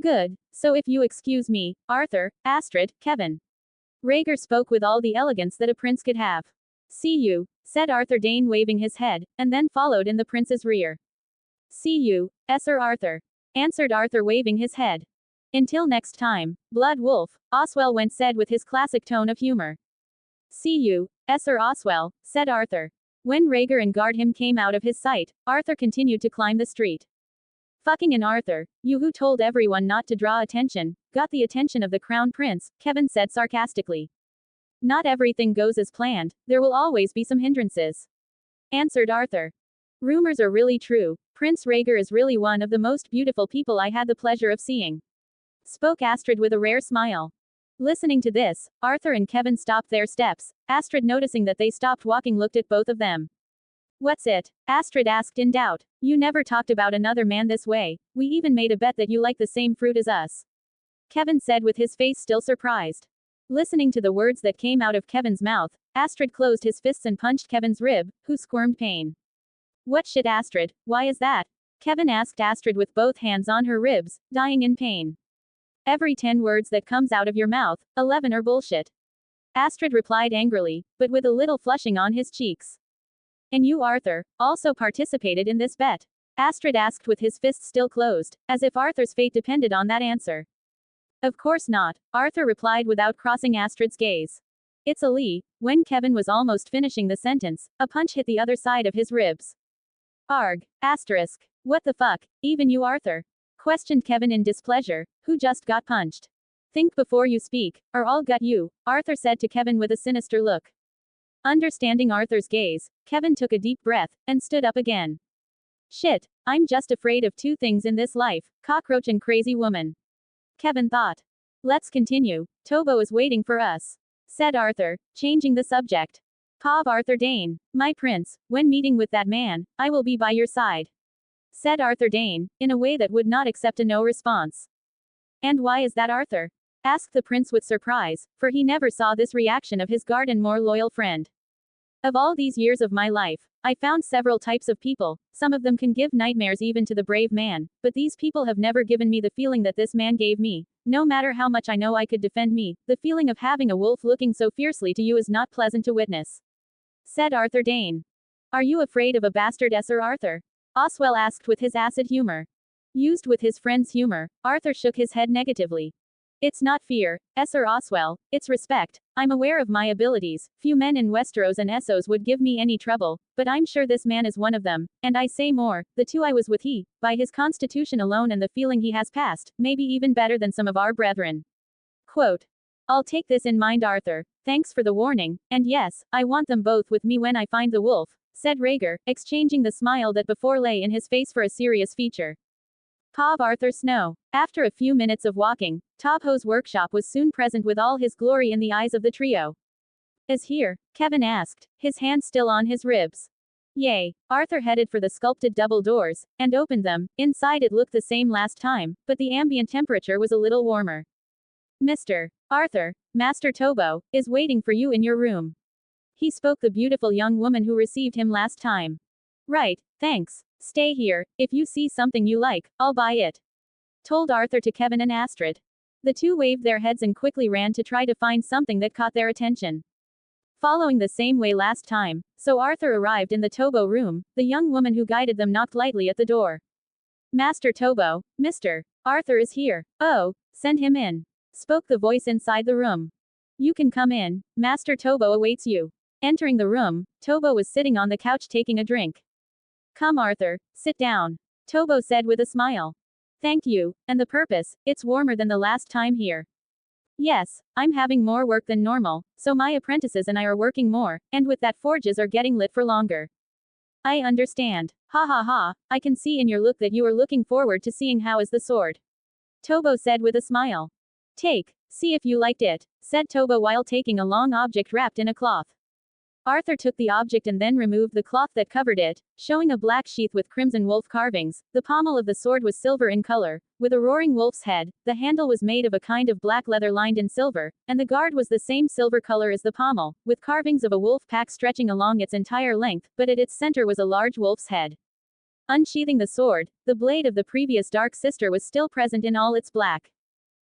Good, so if you excuse me, Arthur, Astrid, Kevin. Rhaegar spoke with all the elegance that a prince could have. See you, said Arthur Dayne waving his head, and then followed in the prince's rear. See you, Sir Arthur, answered Arthur waving his head. Until next time, Blood Wolf, Oswell Went said with his classic tone of humor. See you, Sir Oswell, said Arthur. When Rhaegar and guard him came out of his sight, Arthur continued to climb the street. Fucking in Arthur, you who told everyone not to draw attention, got the attention of the crown prince, Kevin said sarcastically. Not everything goes as planned, there will always be some hindrances. Answered Arthur. Rumors are really true, Prince Rhaegar is really one of the most beautiful people I had the pleasure of seeing. Spoke Astrid with a rare smile. Listening to this, Arthur and Kevin stopped their steps. Astrid, noticing that they stopped walking, looked at both of them. What's it? Astrid asked in doubt. You never talked about another man this way, we even made a bet that you like the same fruit as us. Kevin said with his face still surprised. Listening to the words that came out of Kevin's mouth, Astrid closed his fists and punched Kevin's rib, who squirmed pain. What shit, Astrid, why is that? Kevin asked Astrid with both hands on her ribs, dying in pain. Every 10 words that comes out of your mouth, 11 are bullshit. Astrid replied angrily, but with a little flushing on his cheeks. And you, Arthur, also participated in this bet? Astrid asked with his fists still closed, as if Arthur's fate depended on that answer. Of course not, Arthur replied without crossing Astrid's gaze. It's a lie. When Kevin was almost finishing the sentence, a punch hit the other side of his ribs. Arg. Asterisk. What the fuck, even you, Arthur? Questioned Kevin in displeasure, who just got punched. Think before you speak, or I'll gut you, Arthur said to Kevin with a sinister look. Understanding Arthur's gaze, Kevin took a deep breath, and stood up again. Shit, I'm just afraid of 2 things in this life, cockroach and crazy woman. Kevin thought. Let's continue, Tobo is waiting for us, said Arthur, changing the subject. Pav Arthur Dane, my prince, when meeting with that man, I will be by your side, said Arthur Dane, in a way that would not accept a no response. And why is that, Arthur? Asked the prince with surprise, for he never saw this reaction of his guard and more loyal friend. Of all these years of my life, I found several types of people, some of them can give nightmares even to the brave man, but these people have never given me the feeling that this man gave me. No matter how much I know I could defend me, the feeling of having a wolf looking so fiercely to you is not pleasant to witness, said Arthur Dane. Are you afraid of a bastard, Sir Arthur? Oswell asked with his acid humor. Used with his friend's humor, Arthur shook his head negatively. It's not fear, Sir Oswell, it's respect. I'm aware of my abilities, few men in Westeros and Essos would give me any trouble, but I'm sure this man is one of them, and I say more, the 2 I was with by his constitution alone and the feeling he has passed, may be even better than some of our brethren. Quote. I'll take this in mind, Arthur, thanks for the warning, and yes, I want them both with me when I find the wolf, said Rhaegar, exchanging the smile that before lay in his face for a serious feature. Pav Arthur Snow. After a few minutes of walking, Tavho's workshop was soon present with all his glory in the eyes of the trio. Is here? Kevin asked, his hand still on his ribs. Yay. Arthur headed for the sculpted double doors, and opened them. Inside it looked the same last time, but the ambient temperature was a little warmer. Mr. Arthur, Master Tobo, is waiting for you in your room. He spoke the beautiful young woman who received him last time. Right, thanks. Stay here, if you see something you like, I'll buy it, told Arthur to Kevin and Astrid. The 2 waved their heads and quickly ran to try to find something that caught their attention. Following the same way last time, so Arthur arrived in the Tobo room, the young woman who guided them knocked lightly at the door. Master Tobo, Mr. Arthur is here. Oh, send him in, spoke the voice inside the room. You can come in, Master Tobo awaits you. Entering the room, Tobo was sitting on the couch taking a drink. Come, Arthur, sit down, Tobo said with a smile. Thank you, and the purpose, it's warmer than the last time here. Yes, I'm having more work than normal, so my apprentices and I are working more, and with that forges are getting lit for longer. I understand. Ha ha ha, I can see in your look that you are looking forward to seeing how is the sword, Tobo said with a smile. Take, see if you liked it, said Tobo while taking a long object wrapped in a cloth. Arthur took the object and then removed the cloth that covered it, showing a black sheath with crimson wolf carvings. The pommel of the sword was silver in color, with a roaring wolf's head. The handle was made of a kind of black leather lined in silver, and the guard was the same silver color as the pommel, with carvings of a wolf pack stretching along its entire length, but at its center was a large wolf's head. Unsheathing the sword, the blade of the previous Dark Sister was still present in all its black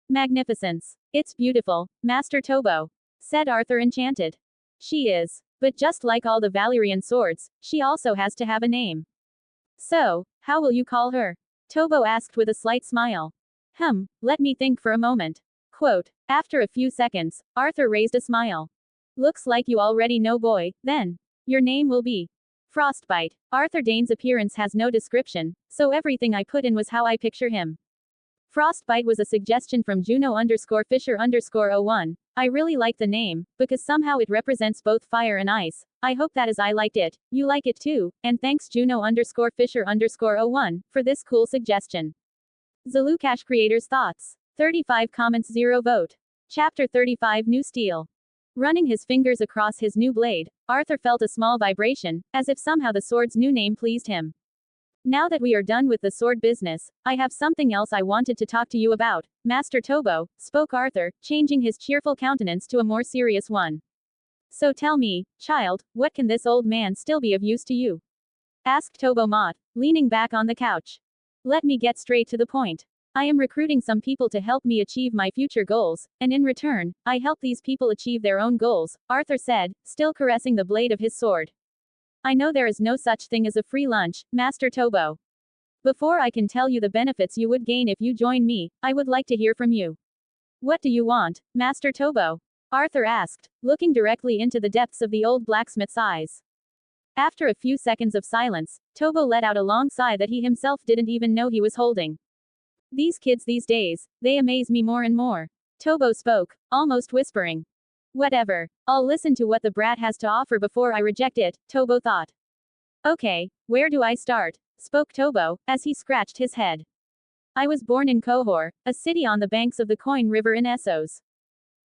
magnificence. It's beautiful, Master Tobo, said Arthur enchanted. She is. But just like all the Valyrian swords, she also has to have a name. So, how will you call her? Tobo asked with a slight smile. Let me think for a moment. Quote. After a few seconds, Arthur raised a smile. Looks like you already know, boy, then. Your name will be Frostbite. Arthur Dane's appearance has no description, so everything I put in was how I picture him. Frostbite was a suggestion from Juno_Fisher_01. I really like the name, because somehow it represents both fire and ice. I hope that as I liked it, you like it too, and thanks Juno_Fisher_01, for this cool suggestion. zLucasH creators thoughts. 35 comments 0 vote. Chapter 35 New Steel. Running his fingers across his new blade, Arthur felt a small vibration, as if somehow the sword's new name pleased him. Now that we are done with the sword business, I have something else I wanted to talk to you about, Master Tobo, spoke Arthur, changing his cheerful countenance to a more serious one. So tell me, child, what can this old man still be of use to you? asked Tobo Mott, leaning back on the couch. Let me get straight to the point. I am recruiting some people to help me achieve my future goals, and in return, I help these people achieve their own goals, Arthur said, still caressing the blade of his sword. I know there is no such thing as a free lunch, Master Tobo. Before I can tell you the benefits you would gain if you join me, I would like to hear from you. What do you want, Master Tobo? Arthur asked, looking directly into the depths of the old blacksmith's eyes. After a few seconds of silence, Tobo let out a long sigh that he himself didn't even know he was holding. These kids these days, they amaze me more and more. Tobo spoke, almost whispering. Whatever, I'll listen to what the brat has to offer before I reject it, Tobo thought. Okay, where do I start? Spoke Tobo, as he scratched his head. I was born in Kohor, a city on the banks of the Coin River in Essos.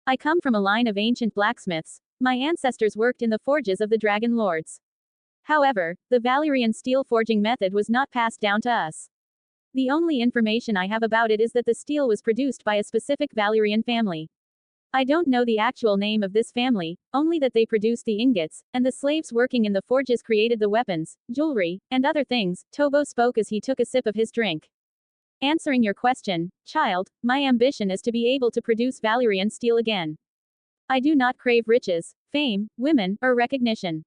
I come from a line of ancient blacksmiths. My ancestors worked in the forges of the Dragon Lords. However, the Valyrian steel forging method was not passed down to us. The only information I have about it is that the steel was produced by a specific Valyrian family. I don't know the actual name of this family, only that they produced the ingots, and the slaves working in the forges created the weapons, jewelry, and other things, Tobo spoke as he took a sip of his drink. Answering your question, child, my ambition is to be able to produce Valyrian steel again. I do not crave riches, fame, women, or recognition.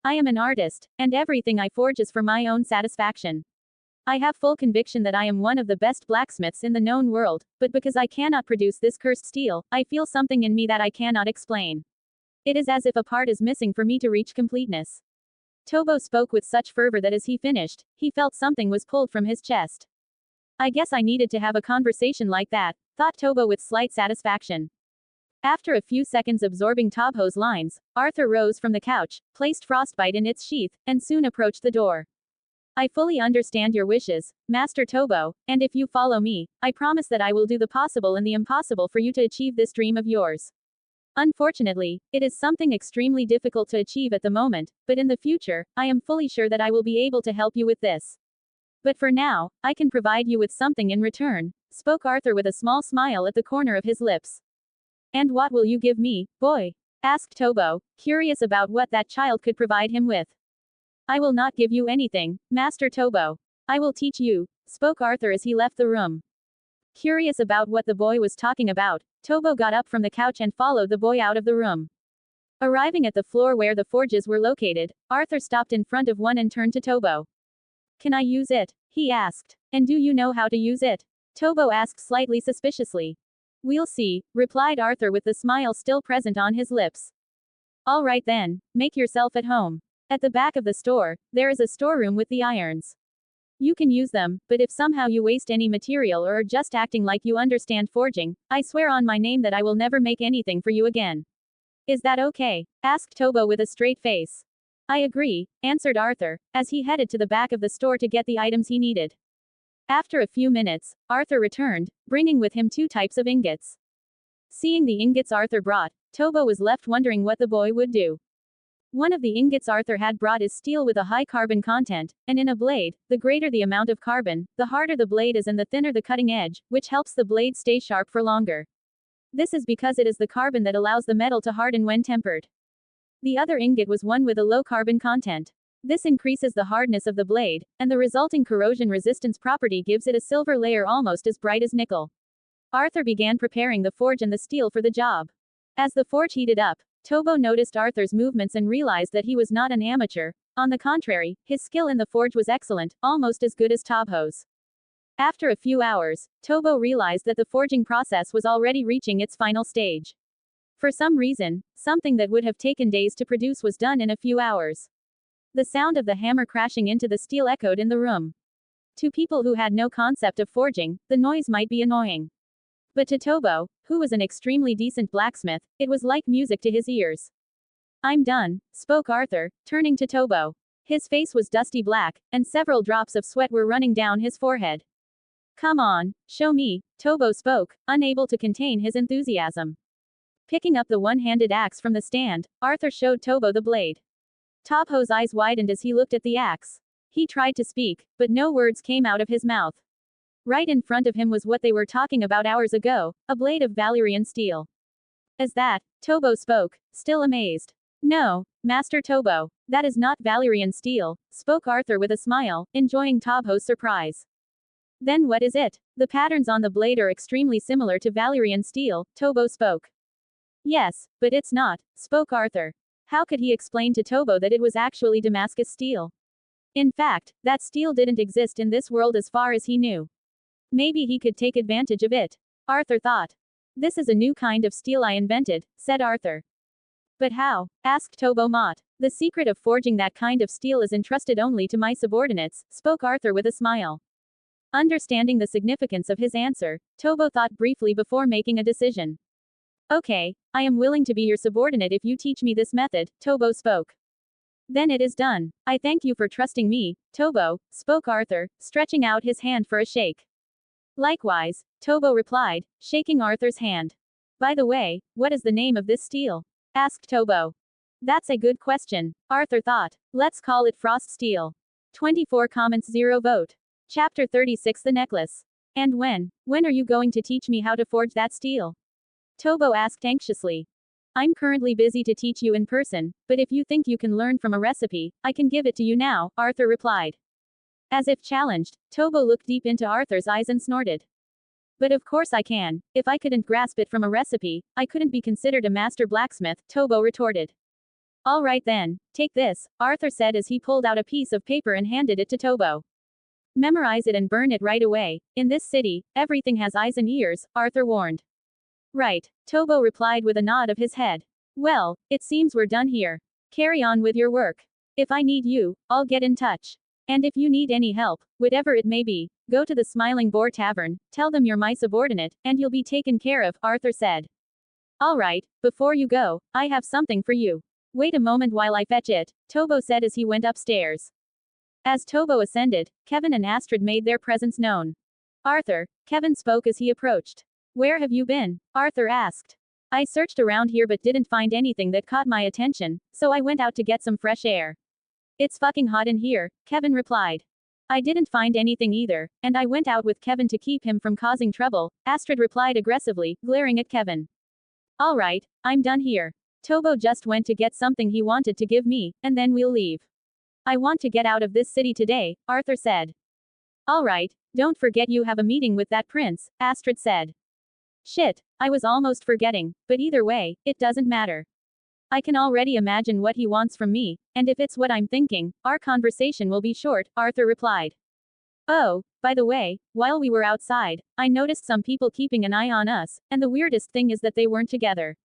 I am an artist, and everything I forge is for my own satisfaction. I have full conviction that I am one of the best blacksmiths in the known world, but because I cannot produce this cursed steel, I feel something in me that I cannot explain. It is as if a part is missing for me to reach completeness. Tobo spoke with such fervor that as he finished, he felt something was pulled from his chest. I guess I needed to have a conversation like that, thought Tobo with slight satisfaction. After a few seconds absorbing Tobo's lines, Arthur rose from the couch, placed frostbite in its sheath, and soon approached the door. I fully understand your wishes, Master Tobo, and if you follow me, I promise that I will do the possible and the impossible for you to achieve this dream of yours. Unfortunately, it is something extremely difficult to achieve at the moment, but in the future, I am fully sure that I will be able to help you with this. But for now, I can provide you with something in return, spoke Arthur with a small smile at the corner of his lips. And what will you give me, boy? Asked Tobo, curious about what that child could provide him with. I will not give you anything, Master Tobo. I will teach you, spoke Arthur as he left the room. Curious about what the boy was talking about, Tobo got up from the couch and followed the boy out of the room. Arriving at the floor where the forges were located, Arthur stopped in front of one and turned to Tobo. Can I use it? He asked. And do you know how to use it? Tobo asked slightly suspiciously. We'll see, replied Arthur with the smile still present on his lips. All right then, make yourself at home. At the back of the store, there is a storeroom with the irons. You can use them, but if somehow you waste any material or are just acting like you understand forging, I swear on my name that I will never make anything for you again. Is that okay? Asked Tobo with a straight face. I agree, answered Arthur, as he headed to the back of the store to get the items he needed. After a few minutes, Arthur returned, bringing with him 2 types of ingots. Seeing the ingots Arthur brought, Tobo was left wondering what the boy would do. One of the ingots Arthur had brought is steel with a high carbon content, and in a blade, the greater the amount of carbon, the harder the blade is and the thinner the cutting edge, which helps the blade stay sharp for longer. This is because it is the carbon that allows the metal to harden when tempered. The other ingot was one with a low carbon content. This increases the hardness of the blade, and the resulting corrosion resistance property gives it a silver layer almost as bright as nickel. Arthur began preparing the forge and the steel for the job. As the forge heated up, Tobo noticed Arthur's movements and realized that he was not an amateur. On the contrary, his skill in the forge was excellent, almost as good as Tobo's. After a few hours, Tobo realized that the forging process was already reaching its final stage. For some reason, something that would have taken days to produce was done in a few hours. The sound of the hammer crashing into the steel echoed in the room. To people who had no concept of forging, the noise might be annoying. But to Tobo, who was an extremely decent blacksmith, it was like music to his ears. I'm done, spoke Arthur, turning to Tobo. His face was dusty black, and several drops of sweat were running down his forehead. Come on, show me, Tobo spoke, unable to contain his enthusiasm. Picking up the one-handed axe from the stand, Arthur showed Tobo the blade. Tobo's eyes widened as he looked at the axe. He tried to speak, but no words came out of his mouth. Right in front of him was what they were talking about hours ago, a blade of Valyrian steel. As that, Tobo spoke, still amazed. No, Master Tobo, that is not Valyrian steel, spoke Arthur with a smile, enjoying Tobo's surprise. Then what is it? The patterns on the blade are extremely similar to Valyrian steel, Tobo spoke. Yes, but it's not, spoke Arthur. How could he explain to Tobo that it was actually Damascus steel? In fact, that steel didn't exist in this world as far as he knew. Maybe he could take advantage of it. Arthur thought. This is a new kind of steel I invented, said Arthur. But how? Asked Tobo Mott. The secret of forging that kind of steel is entrusted only to my subordinates, spoke Arthur with a smile. Understanding the significance of his answer, Tobo thought briefly before making a decision. Okay, I am willing to be your subordinate if you teach me this method, Tobo spoke. Then it is done. I thank you for trusting me, Tobo, spoke Arthur, stretching out his hand for a shake. Likewise, Tobo replied, shaking Arthur's hand. By the way, what is the name of this steel? Asked Tobo. That's a good question, Arthur thought. Let's call it frost steel. 24 comments 0 vote. Chapter 36 The Necklace. And when are you going to teach me how to forge that steel? Tobo asked anxiously. I'm currently busy to teach you in person, but if you think you can learn from a recipe, I can give it to you now, Arthur replied. As if challenged, Tobo looked deep into Arthur's eyes and snorted. But of course I can. If I couldn't grasp it from a recipe, I couldn't be considered a master blacksmith, Tobo retorted. All right then, take this, Arthur said as he pulled out a piece of paper and handed it to Tobo. Memorize it and burn it right away. In this city, everything has eyes and ears, Arthur warned. Right, Tobo replied with a nod of his head. Well, it seems we're done here. Carry on with your work. If I need you, I'll get in touch. And if you need any help, whatever it may be, go to the Smiling Boar Tavern, tell them you're my subordinate, and you'll be taken care of, Arthur said. All right, before you go, I have something for you. Wait a moment while I fetch it, Tobo said as he went upstairs. As Tobo ascended, Kevin and Astrid made their presence known. Arthur, Kevin spoke as he approached. Where have you been? Arthur asked. I searched around here but didn't find anything that caught my attention, so I went out to get some fresh air. It's fucking hot in here, Kevin replied. I didn't find anything either, and I went out with Kevin to keep him from causing trouble, Astrid replied aggressively, glaring at Kevin. All right, I'm done here. Tobo just went to get something he wanted to give me, and then we'll leave. I want to get out of this city today, Arthur said. All right, don't forget you have a meeting with that prince, Astrid said. Shit, I was almost forgetting, but either way, it doesn't matter. I can already imagine what he wants from me, and if it's what I'm thinking, our conversation will be short, Arthur replied. Oh, by the way, while we were outside, I noticed some people keeping an eye on us, and the weirdest thing is that they weren't together.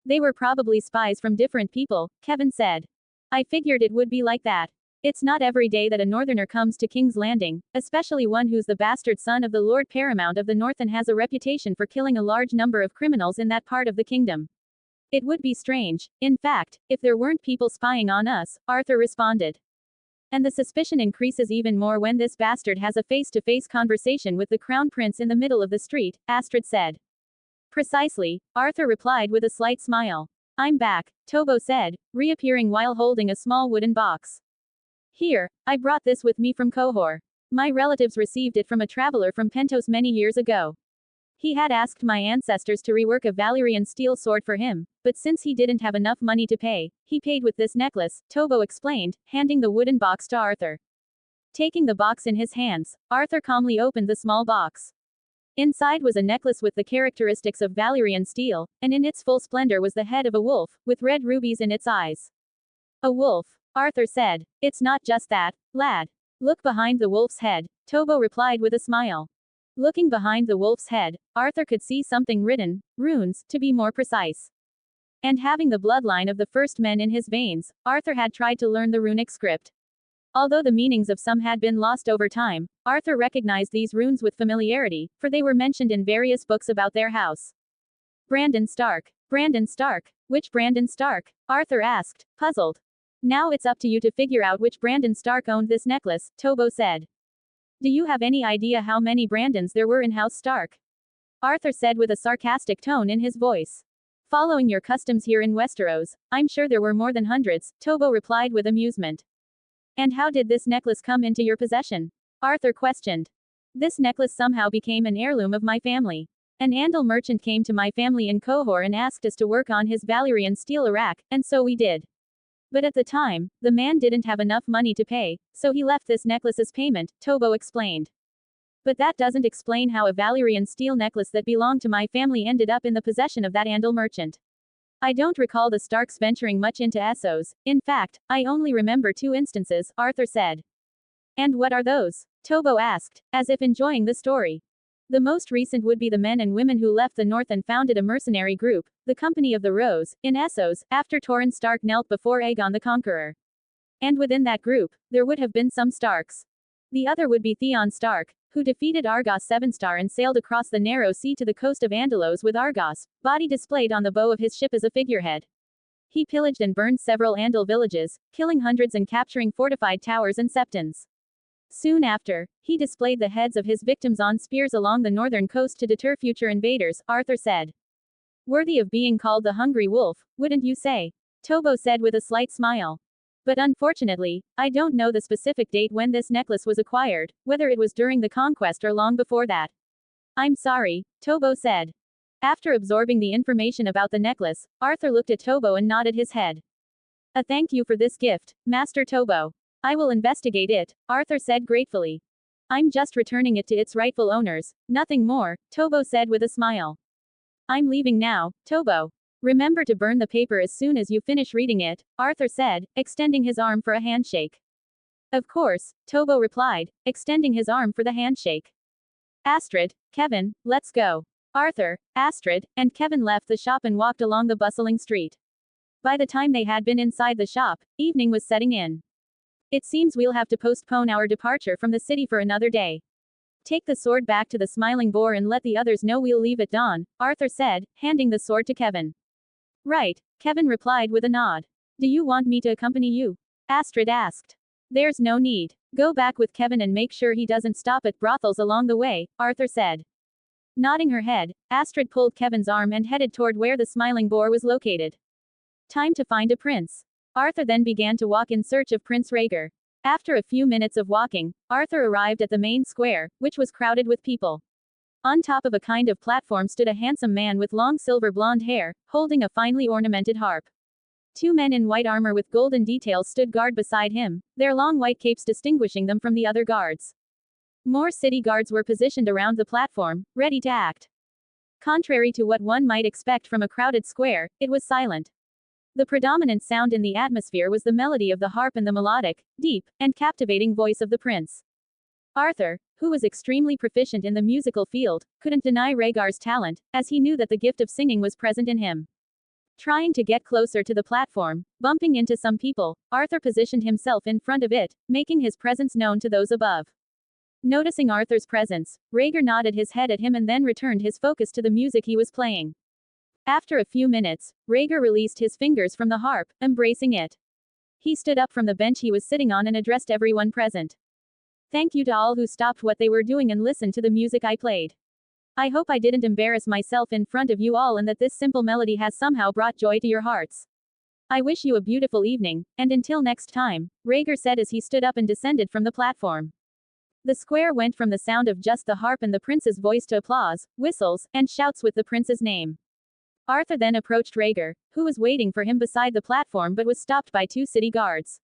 They were probably spies from different people, Kevin said. I figured it would be like that. It's not every day that a northerner comes to King's Landing, especially one who's the bastard son of the Lord Paramount of the North and has a reputation for killing a large number of criminals in that part of the kingdom. It would be strange, in fact, if there weren't people spying on us, Arthur responded. And the suspicion increases even more when this bastard has a face-to-face conversation with the crown prince in the middle of the street, Astrid said. Precisely, Arthur replied with a slight smile. I'm back, Tobo said, reappearing while holding a small wooden box. Here, I brought this with me from Qohor. My relatives received it from a traveler from Pentos many years ago. He had asked my ancestors to rework a Valyrian steel sword for him, but since he didn't have enough money to pay, he paid with this necklace, Tobo explained, handing the wooden box to Arthur. Taking the box in his hands, Arthur calmly opened the small box. Inside was a necklace with the characteristics of Valyrian steel, and in its full splendor was the head of a wolf, with red rubies in its eyes. A wolf, Arthur said. It's not just that, lad. Look behind the wolf's head, Tobo replied with a smile. Looking behind the wolf's head, Arthur could see something written, runes, to be more precise. And having the bloodline of the first men in his veins, Arthur had tried to learn the runic script. Although the meanings of some had been lost over time, Arthur recognized these runes with familiarity, for they were mentioned in various books about their house. Brandon Stark. Brandon Stark. Which Brandon Stark? Arthur asked, puzzled. Now it's up to you to figure out which Brandon Stark owned this necklace, Tobo said. Do you have any idea how many Brandons there were in House Stark? Arthur said with a sarcastic tone in his voice. Following your customs here in Westeros, I'm sure there were more than hundreds, Tobo replied with amusement. And how did this necklace come into your possession? Arthur questioned. This necklace somehow became an heirloom of my family. An Andal merchant came to my family in Qohor and asked us to work on his Valyrian steel arak, and so we did. But at the time, the man didn't have enough money to pay, so he left this necklace as payment, Tobo explained. But that doesn't explain how a Valyrian steel necklace that belonged to my family ended up in the possession of that Andal merchant. I don't recall the Starks venturing much into Essos. In fact, I only remember 2 instances, Arthur said. And what are those? Tobo asked, as if enjoying the story. The most recent would be the men and women who left the north and founded a mercenary group, the Company of the Rose, in Essos, after Torrhen Stark knelt before Aegon the Conqueror. And within that group, there would have been some Starks. The other would be Theon Stark, who defeated Argos Sevenstar and sailed across the narrow sea to the coast of Andalos with Argos, body displayed on the bow of his ship as a figurehead. He pillaged and burned several Andal villages, killing hundreds and capturing fortified towers and septons. Soon after, he displayed the heads of his victims on spears along the northern coast to deter future invaders, Arthur said. Worthy of being called the Hungry Wolf, wouldn't you say? Tobo said with a slight smile. But unfortunately, I don't know the specific date when this necklace was acquired, whether it was during the conquest or long before that. I'm sorry, Tobo said. After absorbing the information about the necklace, Arthur looked at Tobo and nodded his head. A thank you for this gift, Master Tobo. I will investigate it, Arthur said gratefully. I'm just returning it to its rightful owners, nothing more, Tobo said with a smile. I'm leaving now, Tobo. Remember to burn the paper as soon as you finish reading it, Arthur said, extending his arm for a handshake. Of course, Tobo replied, extending his arm for the handshake. Astrid, Kevin, let's go. Arthur, Astrid, and Kevin left the shop and walked along the bustling street. By the time they had been inside the shop, evening was setting in. It seems we'll have to postpone our departure from the city for another day. Take the sword back to the Smiling Boar and let the others know we'll leave at dawn, Arthur said, handing the sword to Kevin. Right, Kevin replied with a nod. Do you want me to accompany you? Astrid asked. There's no need. Go back with Kevin and make sure he doesn't stop at brothels along the way, Arthur said. Nodding her head, Astrid pulled Kevin's arm and headed toward where the Smiling Boar was located. Time to find a prince. Arthur then began to walk in search of Prince Rhaegar. After a few minutes of walking, Arthur arrived at the main square, which was crowded with people. On top of a kind of platform stood a handsome man with long silver blonde hair, holding a finely ornamented harp. 2 men in white armor with golden details stood guard beside him, their long white capes distinguishing them from the other guards. More city guards were positioned around the platform, ready to act. Contrary to what one might expect from a crowded square, it was silent. The predominant sound in the atmosphere was the melody of the harp and the melodic, deep, and captivating voice of the prince. Arthur, who was extremely proficient in the musical field, couldn't deny Rhaegar's talent, as he knew that the gift of singing was present in him. Trying to get closer to the platform, bumping into some people, Arthur positioned himself in front of it, making his presence known to those above. Noticing Arthur's presence, Rhaegar nodded his head at him and then returned his focus to the music he was playing. After a few minutes, Rhaegar released his fingers from the harp, embracing it. He stood up from the bench he was sitting on and addressed everyone present. Thank you to all who stopped what they were doing and listened to the music I played. I hope I didn't embarrass myself in front of you all and that this simple melody has somehow brought joy to your hearts. I wish you a beautiful evening, and until next time, Rhaegar said as he stood up and descended from the platform. The square went from the sound of just the harp and the prince's voice to applause, whistles, and shouts with the prince's name. Arthur then approached Rhaegar, who was waiting for him beside the platform but was stopped by 2 city guards.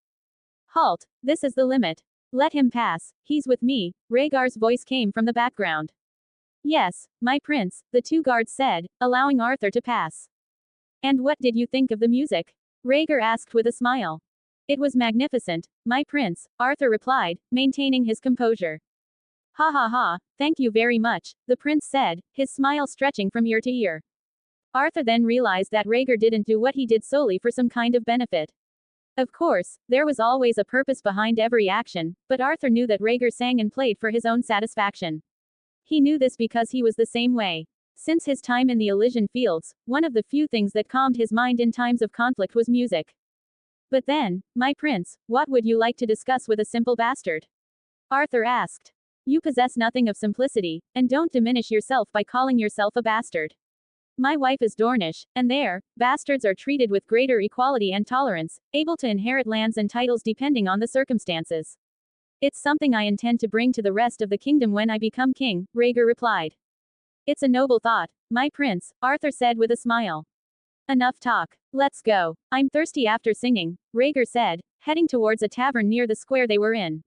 Halt, this is the limit. Let him pass, he's with me, Rhaegar's voice came from the background. Yes, my prince, the 2 guards said, allowing Arthur to pass. And what did you think of the music? Rhaegar asked with a smile. It was magnificent, my prince, Arthur replied, maintaining his composure. Ha ha ha, thank you very much, the prince said, his smile stretching from ear to ear. Arthur then realized that Rhaegar didn't do what he did solely for some kind of benefit. Of course, there was always a purpose behind every action, but Arthur knew that Rhaegar sang and played for his own satisfaction. He knew this because he was the same way. Since his time in the Elysian Fields, one of the few things that calmed his mind in times of conflict was music. But then, my prince, what would you like to discuss with a simple bastard? Arthur asked. You possess nothing of simplicity, and don't diminish yourself by calling yourself a bastard. My wife is Dornish, and there, bastards are treated with greater equality and tolerance, able to inherit lands and titles depending on the circumstances. It's something I intend to bring to the rest of the kingdom when I become king, Rhaegar replied. It's a noble thought, my prince, Arthur said with a smile. Enough talk. Let's go. I'm thirsty after singing, Rhaegar said, heading towards a tavern near the square they were in.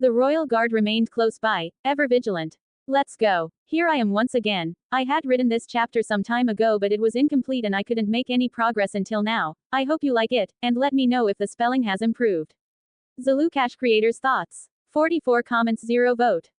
The royal guard remained close by, ever vigilant. Let's go. Here I am once again. I had written this chapter some time ago, but it was incomplete and I couldn't make any progress until now. I hope you like it, and let me know if the spelling has improved. zLucasH creators' thoughts. 44 comments, 0 vote.